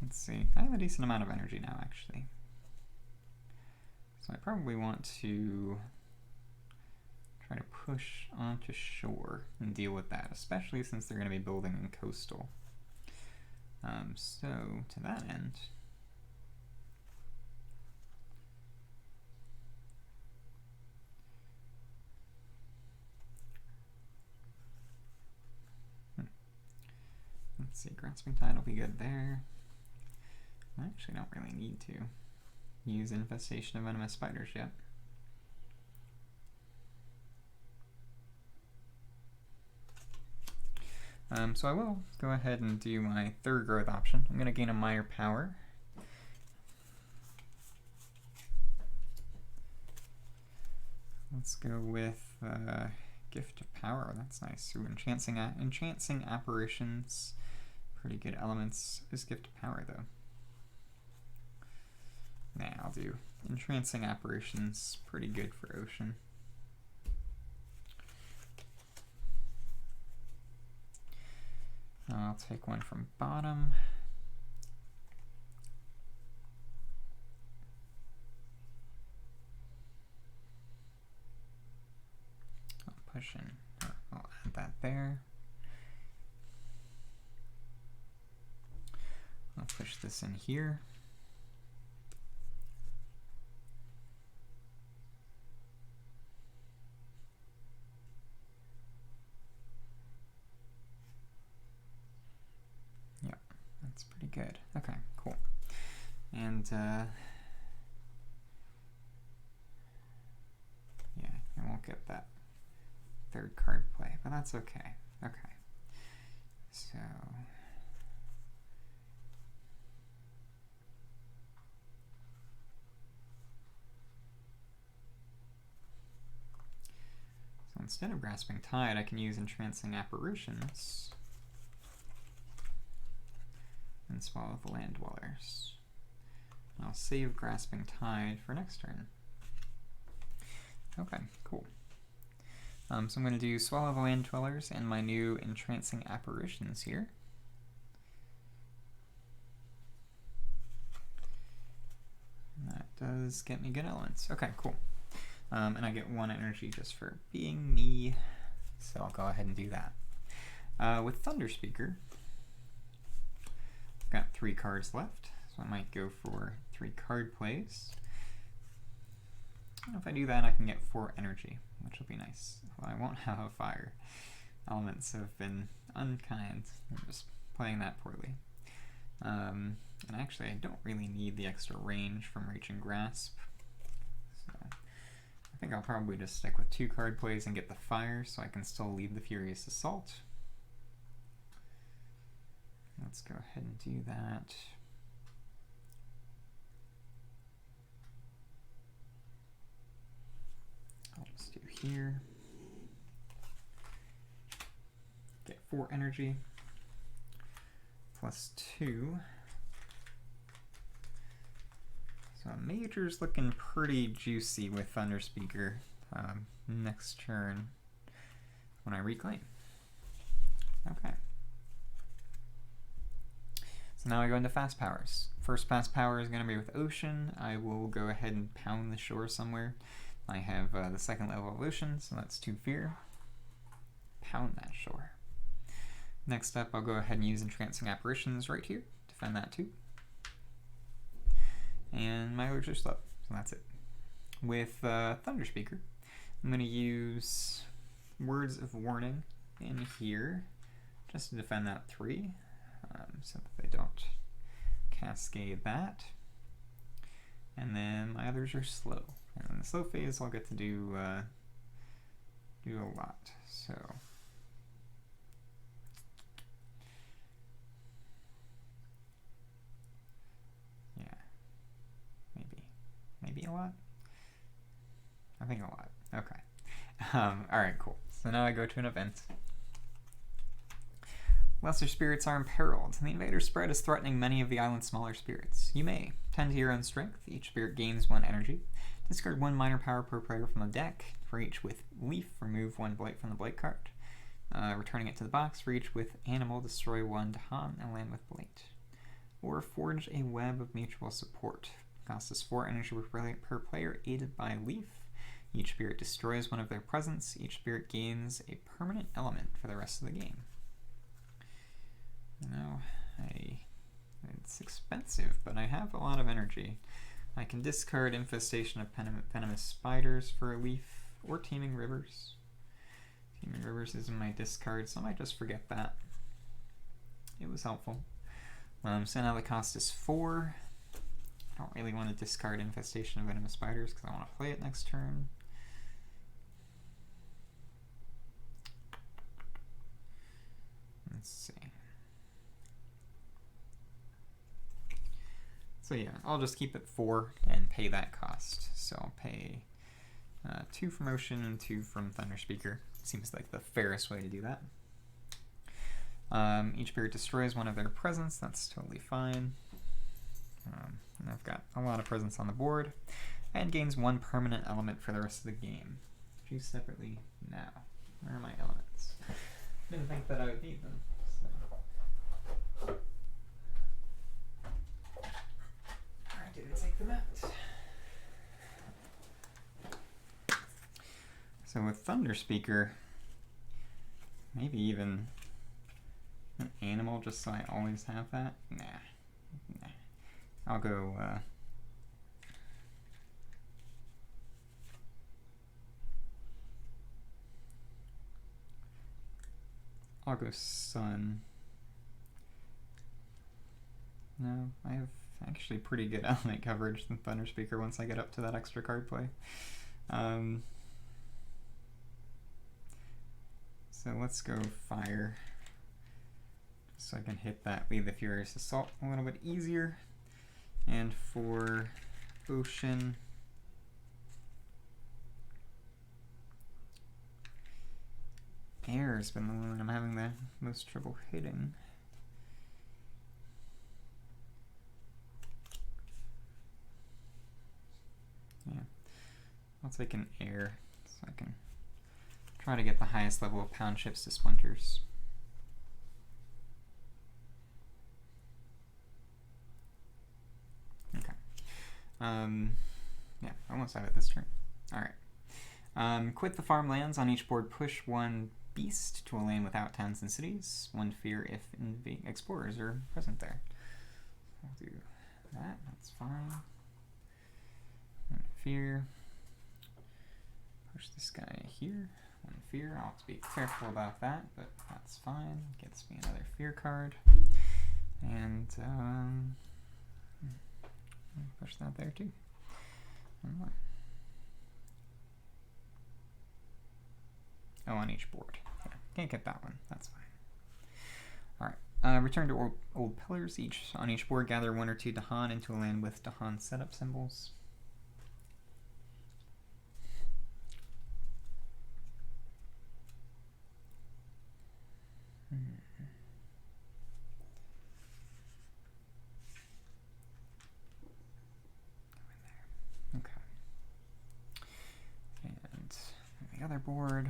Let's see, I have a decent amount of energy now, actually. So I probably want to try to push onto shore and deal with that, especially since they're going to be building in coastal. So to that end, let's see, Grasping Tide will be good there. I actually don't really need to use Infestation of Venomous Spiders yet. So I will go ahead and do my 3rd growth option. I'm going to gain a Minor Power. Let's go with Gift of Power. That's nice. So Entrancing Apparitions. Pretty good elements. Is Gift of Power, though? Nah, I'll do Entrancing Apparitions. Pretty good for Ocean. I'll take one from bottom. I'll push in, I'll add that there. I'll push this in here. That's pretty good. Okay, cool. And yeah, I won't get that 3rd card play, but that's okay. Okay. So instead of Grasping Tide, I can use Entrancing Apparitions and Swallow the Land Dwellers. I'll save Grasping Tide for next turn. Okay, cool. So I'm going to do Swallow the Land Dwellers and my new Entrancing Apparitions here. And that does get me good elements. Okay, cool. And I get 1 energy just for being me, so I'll go ahead and do that. With Thunderspeaker, I've got 3 cards left, so I might go for 3 card plays. And if I do that, I can get 4 energy, which will be nice. Well, I won't have a fire. Elements have been unkind. I'm just playing that poorly. And actually, I don't really need the extra range from Reach and Grasp. So I think I'll probably just stick with 2 card plays and get the fire so I can still lead the Furious Assault. Let's go ahead and do that. I'll just do here. Get 4 energy. Plus 2. So Major's looking pretty juicy with Thunderspeaker next turn when I reclaim. Okay. So now I go into fast powers. First fast power is going to be with Ocean. I will go ahead and pound the shore somewhere. I have the 2nd level of Ocean, so that's 2 fear. Pound that shore. Next up, I'll go ahead and use Entrancing Apparitions right here. Defend that too. And my alerts are slow, so that's it. With Thunderspeaker, I'm going to use Words of Warning in here just to defend that 3, so that they don't cascade that. And then my others are slow. And in the slow phase, I'll get to do a lot. So yeah, maybe a lot. I think a lot. Okay. All right, cool. So now I go to an event. Lesser spirits are imperiled. The invader spread is threatening many of the island's smaller spirits. You may tend to your own strength. Each spirit gains 1 energy. Discard 1 minor power per player from the deck. For each with Leaf, remove 1 Blight from the Blight card. Returning it to the box. For each with Animal, destroy 1 Dahan and land with Blight. Or forge a Web of Mutual Support. Cost us 4 energy per player, aided by Leaf. Each spirit destroys 1 of their presence. Each spirit gains a permanent element for the rest of the game. Now, it's expensive, but I have a lot of energy. I can discard Infestation of Venomous Spiders for a Leaf, or Teeming Rivers. Teeming Rivers is in my discard, so I might just forget that. It was helpful. So now the cost is 4. I don't really want to discard Infestation of Venomous Spiders because I want to play it next turn. Let's see. So yeah, I'll just keep it 4 and pay that cost. So I'll pay 2 from Ocean and 2 from Thunderspeaker. Seems like the fairest way to do that. Each spirit destroys 1 of their presence. That's totally fine. And I've got a lot of presence on the board. And gains 1 permanent element for the rest of the game. Choose separately now. Where are my elements? Didn't think that I would need them. So. I didn't take them out. So with Thunderspeaker, maybe even an Animal just so I always have that? Nah. I'll go Sun. No, I have actually pretty good element coverage than Thunderspeaker once I get up to that extra card play. So let's go Fire, so I can hit that Lead the Furious Assault a little bit easier. And for Ocean, has been the one I'm having the most trouble hitting. Yeah, I'll take an air so I can try to get the highest level of pound ships to splinters. Okay. Yeah, almost have it this turn. Alright. Quit the farmlands. On each board, push one beast to a land without towns and cities. One fear if explorers are present there. I'll do that. That's fine. One fear. Push this guy here. One fear. I'll have to be careful about that, but that's fine. Gets me another fear card. And push that there too. One more. Oh, on each board. Yeah, can't get that one. That's fine. Alright. Return to old pillars. On each board, gather 1 or 2 Dahan into a land with Dahan setup symbols. Okay. And the other board.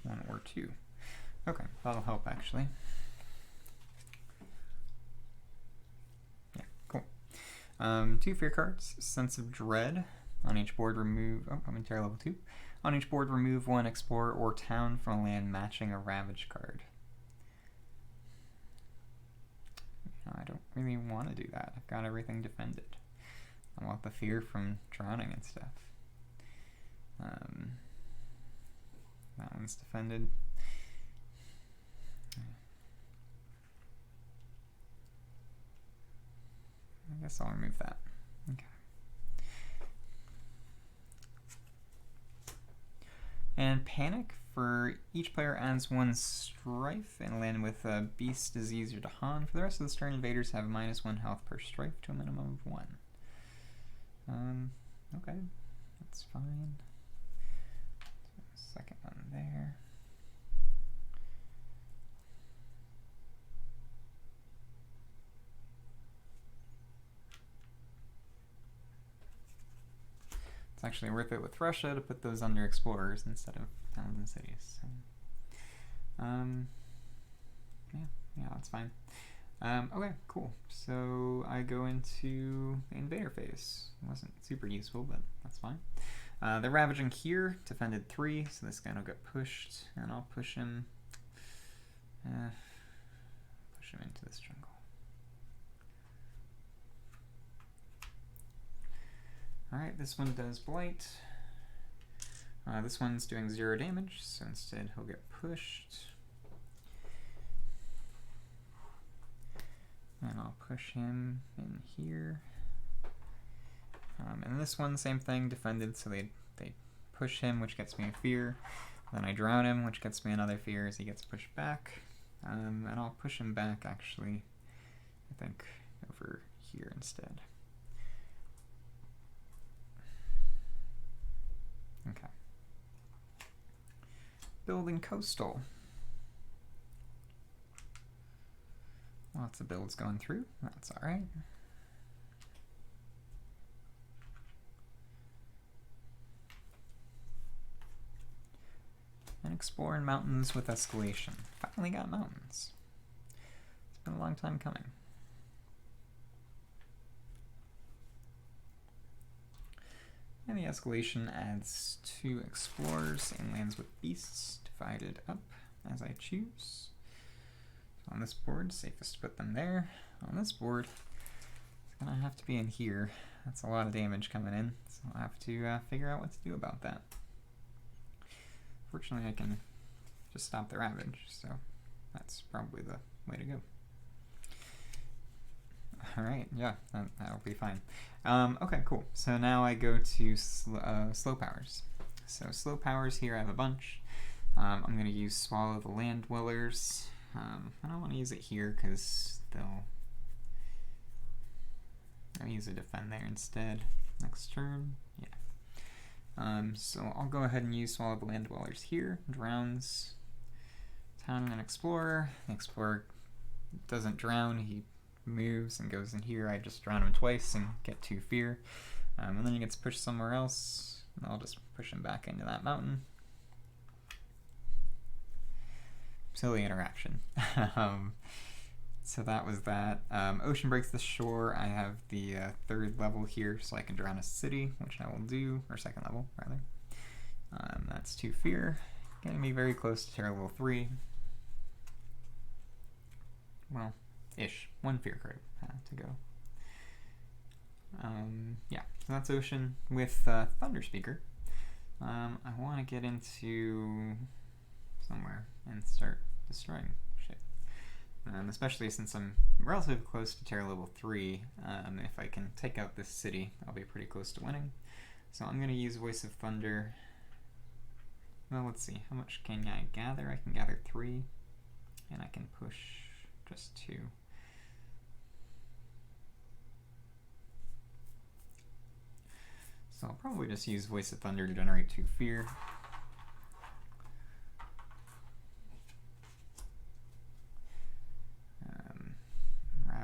One or two. Okay, that'll help actually. Yeah, cool. 2 fear cards. Sense of Dread. On each board, remove. Oh, I'm in tier level 2. On each board, remove 1 explorer or town from a land matching a Ravage card. I don't really want to do that. I've got everything defended. I want the fear from drowning and stuff. That one's defended. I guess I'll remove that. Okay. And Panic. For each player adds 1 strife and land with a beast, disease, or Dahan. For the rest of the turn, invaders have -1 health per strife to a minimum of 1. Okay, that's fine. Second one there. It's actually worth it with Russia to put those under explorers instead of towns and cities. So, yeah, that's fine. Okay, cool. So I go into the invader phase. It wasn't super useful, but that's fine. They're ravaging here, defended 3, so this guy will get pushed, and I'll push him into this jungle. Alright, this one does blight. This one's doing 0 damage, so instead he'll get pushed. And I'll push him in here. And this one, same thing, defended, so they push him, which gets me a fear. Then I drown him, which gets me another fear as he gets pushed back. And I'll push him back, actually, I think, over here instead. Okay. Building coastal. Lots of builds going through. That's all right. And exploring mountains with escalation. Finally got mountains. It's been a long time coming. And the escalation adds 2 explorers and lands with beasts, divided up as I choose. So on this board, safest to put them there. On this board, it's gonna have to be in here. That's a lot of damage coming in, so I'll have to figure out what to do about that. Fortunately, I can just stop the ravage, so that's probably the way to go. Alright, yeah, that'll be fine. Okay, cool. So now I go to slow powers. So slow powers here, I have a bunch. I'm going to use Swallow the Land Dwellers. I don't want to use it here because they'll I'll use a defend there instead next turn. Yeah. So I'll go ahead and use Swallow the Land Dwellers here. Drowns Town and Explorer. The Explorer doesn't drown, he moves and goes in here. I just drown him twice and get 2 fear. And then he gets pushed somewhere else. And I'll just push him back into that mountain. Silly interaction. So that was that. Ocean breaks the shore. I have the 3rd level here, so I can drown a city, which I will do, or 2nd level, rather. That's 2 fear, getting me very close to Terra level 3. Well, ish. 1 fear card to go. Yeah, so that's Ocean with Thunderspeaker. I want to get into somewhere and start destroying shit. Especially since I'm relatively close to Terra level 3. If I can take out this city, I'll be pretty close to winning. So I'm going to use Voice of Thunder. Well, let's see. How much can I gather? I can gather 3. And I can push just 2. So I'll probably just use Voice of Thunder to generate 2 fear.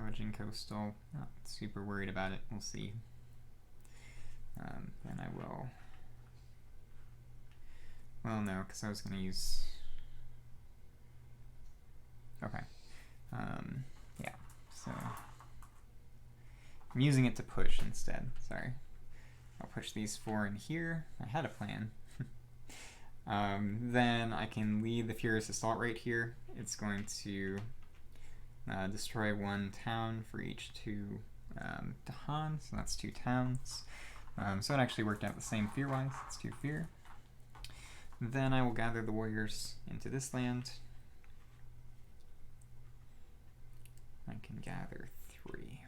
Ravaging Coastal, not super worried about it, we'll see. Then I will, well no, because I was going to use, okay, yeah, so I'm using it to push instead, sorry. I'll push these 4 in here, I had a plan. Then I can lead the Furious Assault right here. It's going to destroy 1 town for each 2 Dahan, so that's 2 towns. So it actually worked out the same fear-wise, it's 2 fear. Then I will gather the warriors into this land. I can gather 3.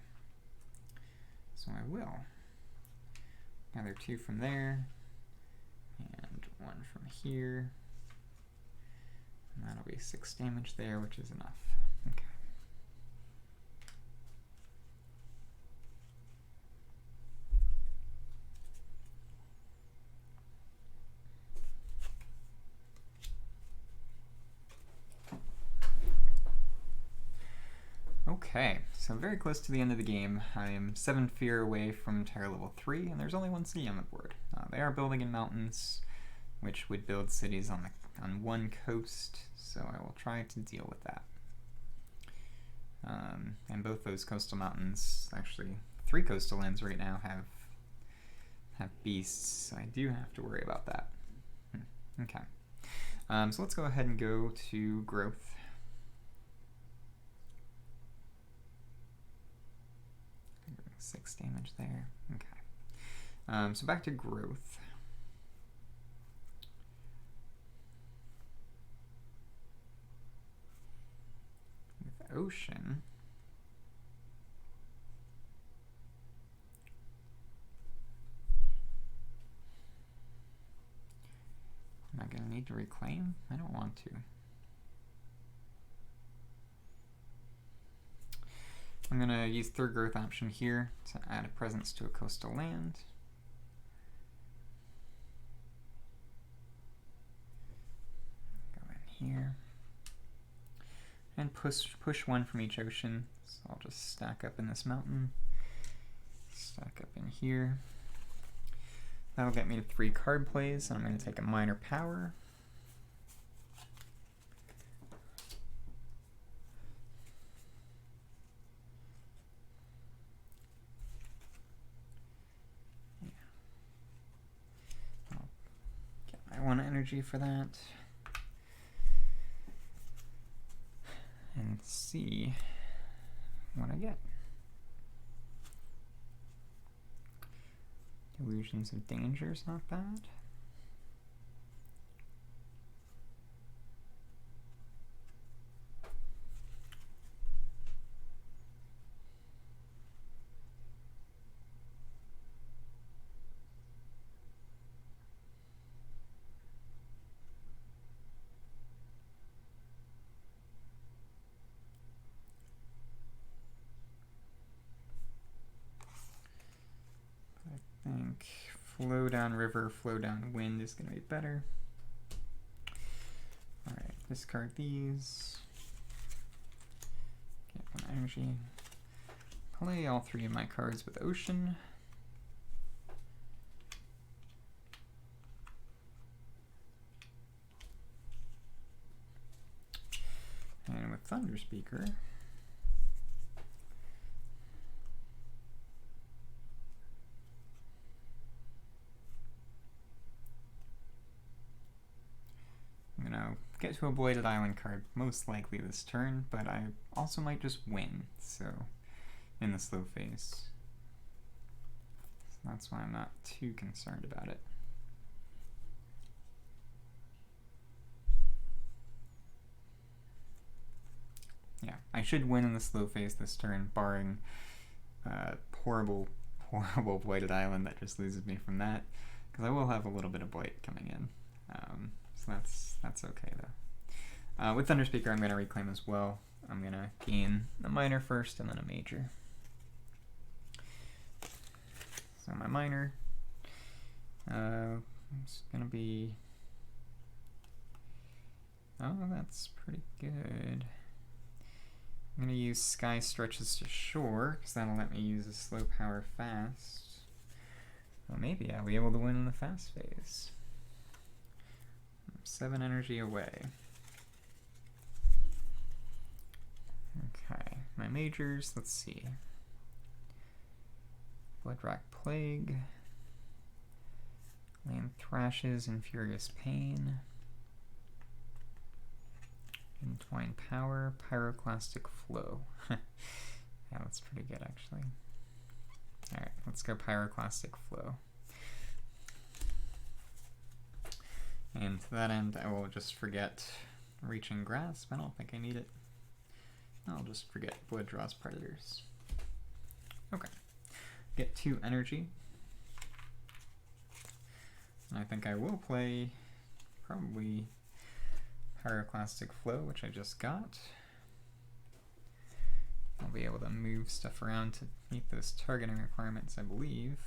So I will gather 2 from there, and 1 from here. And that'll be 6 damage there, which is enough. Okay. Okay, so very close to the end of the game. I am 7 fear away from Terra level 3, and there's only 1 city on the board. They are building in mountains, which would build cities on 1 coast, so I will try to deal with that. And both those coastal mountains, actually 3 coastal lands right now, have beasts, so I do have to worry about that. Okay, so let's go ahead and go to growth. 6 damage there. Okay. So back to growth. With Ocean, am I going to need to reclaim? I don't want to. I'm going to use 3rd growth option here to add a presence to a coastal land. Go in here. And push 1 from each ocean. So I'll just stack up in this mountain. Stack up in here. That'll get me to 3 card plays, and I'm going to take a minor power. I want energy for that. And see what I get. Illusions of Danger is not bad. think flow down river, flow down wind is going to be better. Alright, discard these. Get one energy. Play all 3 of my cards with ocean. And with Thunderspeaker, I'm going to get to a Bladed Island card most likely this turn, but I also might just win, so in the slow phase. So that's why I'm not too concerned about it. Yeah, I should win in the slow phase this turn, barring horrible Blighted Island that just loses me from that, because I will have a little bit of Blight coming in. So that's okay though. With Thunderspeaker, I'm going to reclaim as well. I'm going to gain a minor first and then a major. So my minor is going to be... Oh, that's pretty good. I'm going to use Sky Stretches to Shore, because that'll let me use a slow power fast. Well, maybe I'll be able to win in the fast phase. I'm 7 energy away. Okay, my majors, let's see. Bloodrock Plague, Land Thrashes in Furious Pain, Entwine Power, Pyroclastic Flow. Yeah, that's pretty good actually. Alright, let's go Pyroclastic Flow. And to that end, I will just forget Reaching Grasp. I don't think I need it. I'll just forget Blood Draws Predators. Okay. Get 2 energy. And I think I will play probably Pyroclastic Flow, which I just got. I'll be able to move stuff around to meet those targeting requirements, I believe.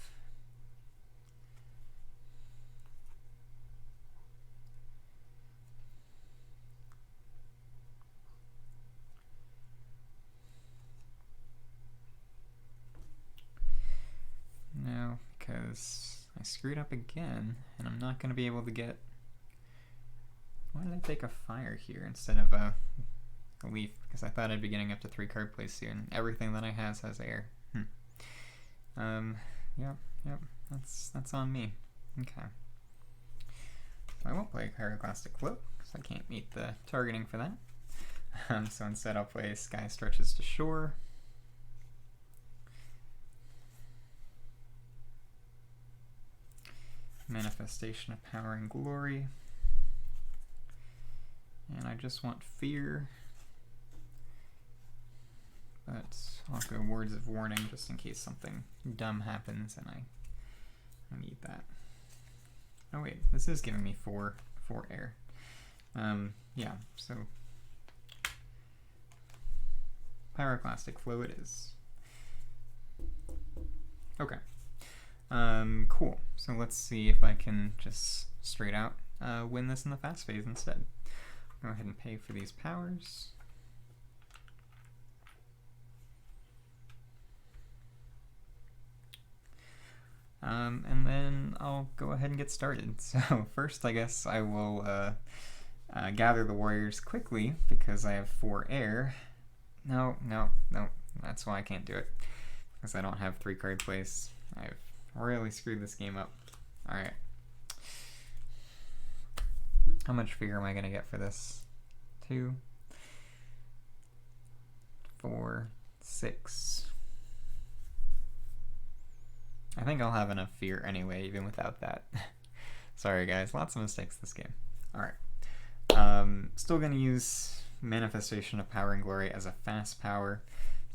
No, because I screwed up again, and I'm not going to be able to get... Why did I take a fire here instead of a leaf? Because I thought I'd be getting up to 3 card plays soon. Everything that I has air. Yep, that's on me. Okay. So I won't play Pyroclastic Flow, because I can't meet the targeting for that. So instead I'll play Sky Stretches to Shore. Manifestation of Power and Glory. And I just want Fear. But I'll go Words of Warning just in case something dumb happens and I need that. Oh wait, this is giving me 4 air. Yeah, so Pyroclastic Flow it is. Okay. Cool. So let's see if I can just straight out win this in the fast phase instead. Go ahead and pay for these powers. And then I'll go ahead and get started. So first, I guess I will gather the warriors quickly because I have 4 air. No, that's why I can't do it. Because I don't have 3 card plays. I've really screwed this game up. Alright. How much fear am I going to get for this? 2, 4, 6. I think I'll have enough fear anyway, even without that. Sorry guys, lots of mistakes this game. Alright. Still going to use Manifestation of Power and Glory as a fast power.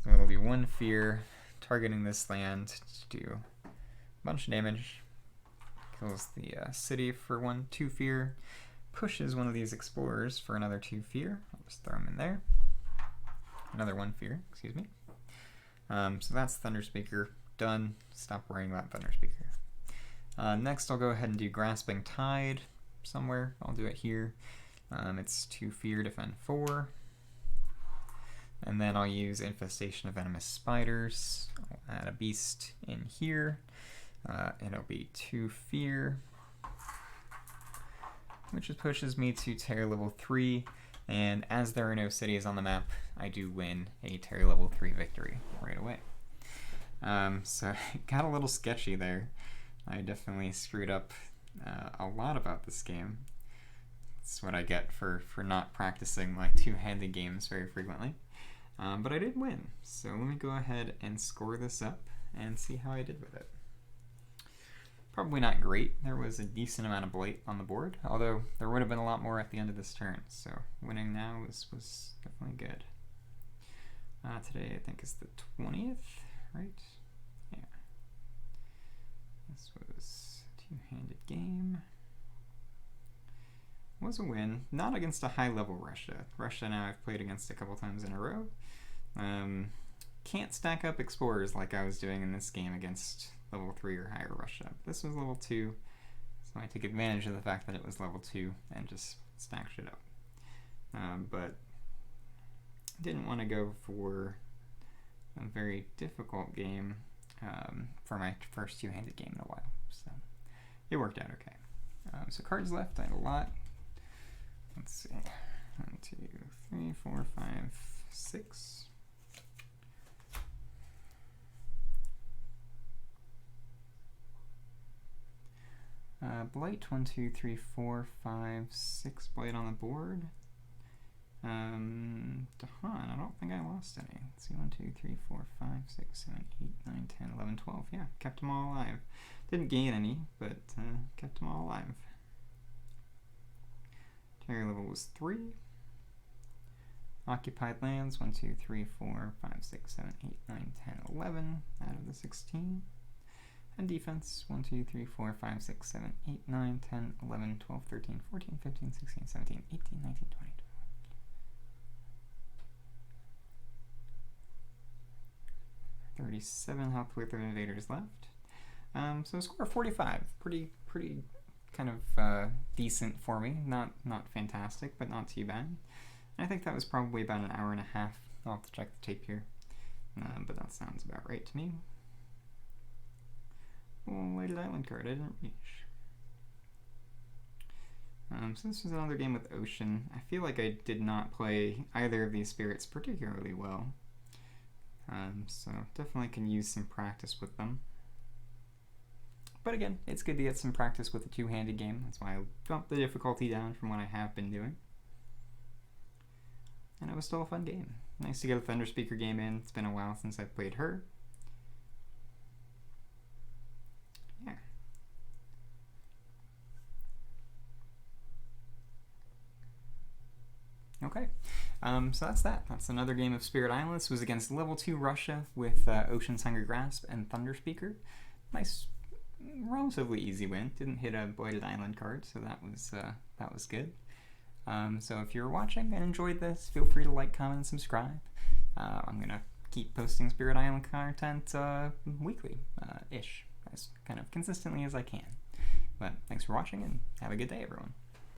So it'll be 1 fear, targeting this land to do a bunch of damage. Kills the city for 2 fear. Pushes one of these explorers for another 2 fear. I'll just throw him in there. Another 1 fear, excuse me. So that's Thunderspeaker done. Stop worrying about Thunderspeaker. Next, I'll go ahead and do Grasping Tide somewhere. I'll do it here. It's 2 fear, defend 4. And then I'll use Infestation of Venomous Spiders. I'll add a beast in here. It'll be 2 fear, which just pushes me to Terror level 3. And as there are no cities on the map, I do win a Terror level 3 victory right away. So it got a little sketchy there. I definitely screwed up a lot about this game. That's what I get for not practicing my two-handed games very frequently. But I did win, so let me go ahead and score this up and see how I did with it. Probably not great. There was a decent amount of blight on the board, although there would have been a lot more at the end of this turn, so winning now was definitely good. Today I think is the 20th, right? Yeah. This was a two-handed game. Was a win, not against a high-level Russia. Russia now I've played against a couple times in a row. Can't stack up Explorers like I was doing in this game against level 3 or higher Russia. This was level 2, so I took advantage of the fact that it was level 2 and just stacked it up. But didn't want to go for a very difficult game for my first two-handed game in a while, so it worked out okay. So cards left, I had a lot. Let's see, 1, 2, 3, 4, 5, 6. Blight, 1, 2, 3, 4, 5, 6 blight on the board. Dahan, I don't think I lost any. Let's see, 1, 2, 3, 4, 5, 6, 7, 8, 9, 10, 11, 12. Yeah, kept them all alive. Didn't gain any, but kept them all alive. Terror level was 3. Occupied lands, 1, 2, 3, 4, 5, 6, 7, 8, 9, 10, 11 out of the 16. And defense, 1, 2, 3, 4, 5, 6, 7, 8, 9, 10, 11, 12, 13, 14, 15, 16, 17, 18, 19, 20, 21. 37 health with the invaders left. So score 45, pretty kind of decent for me. Not fantastic, but not too bad. I think that was probably about an hour and a half. I'll have to check the tape here, but that sounds about right to me. Oh, Lighted Island card, I didn't reach. So this was another game with Ocean. I feel like I did not play either of these spirits particularly well. So definitely can use some practice with them. But again, it's good to get some practice with a two-handed game. That's why I bumped the difficulty down from what I have been doing. And it was still a fun game. Nice to get a Thunderspeaker game in. It's been a while since I've played her. Yeah. Okay, so that's that. That's another game of Spirit Island. This was against level 2 Russia with Ocean's Hungry Grasp and Thunderspeaker. Nice, relatively easy win. Didn't hit a Blighted Island card, so that was good. So if you're watching and enjoyed this, feel free to like, comment, and subscribe. I'm gonna keep posting Spirit Island content weekly, ish, as kind of consistently as I can. But thanks for watching, and have a good day, everyone.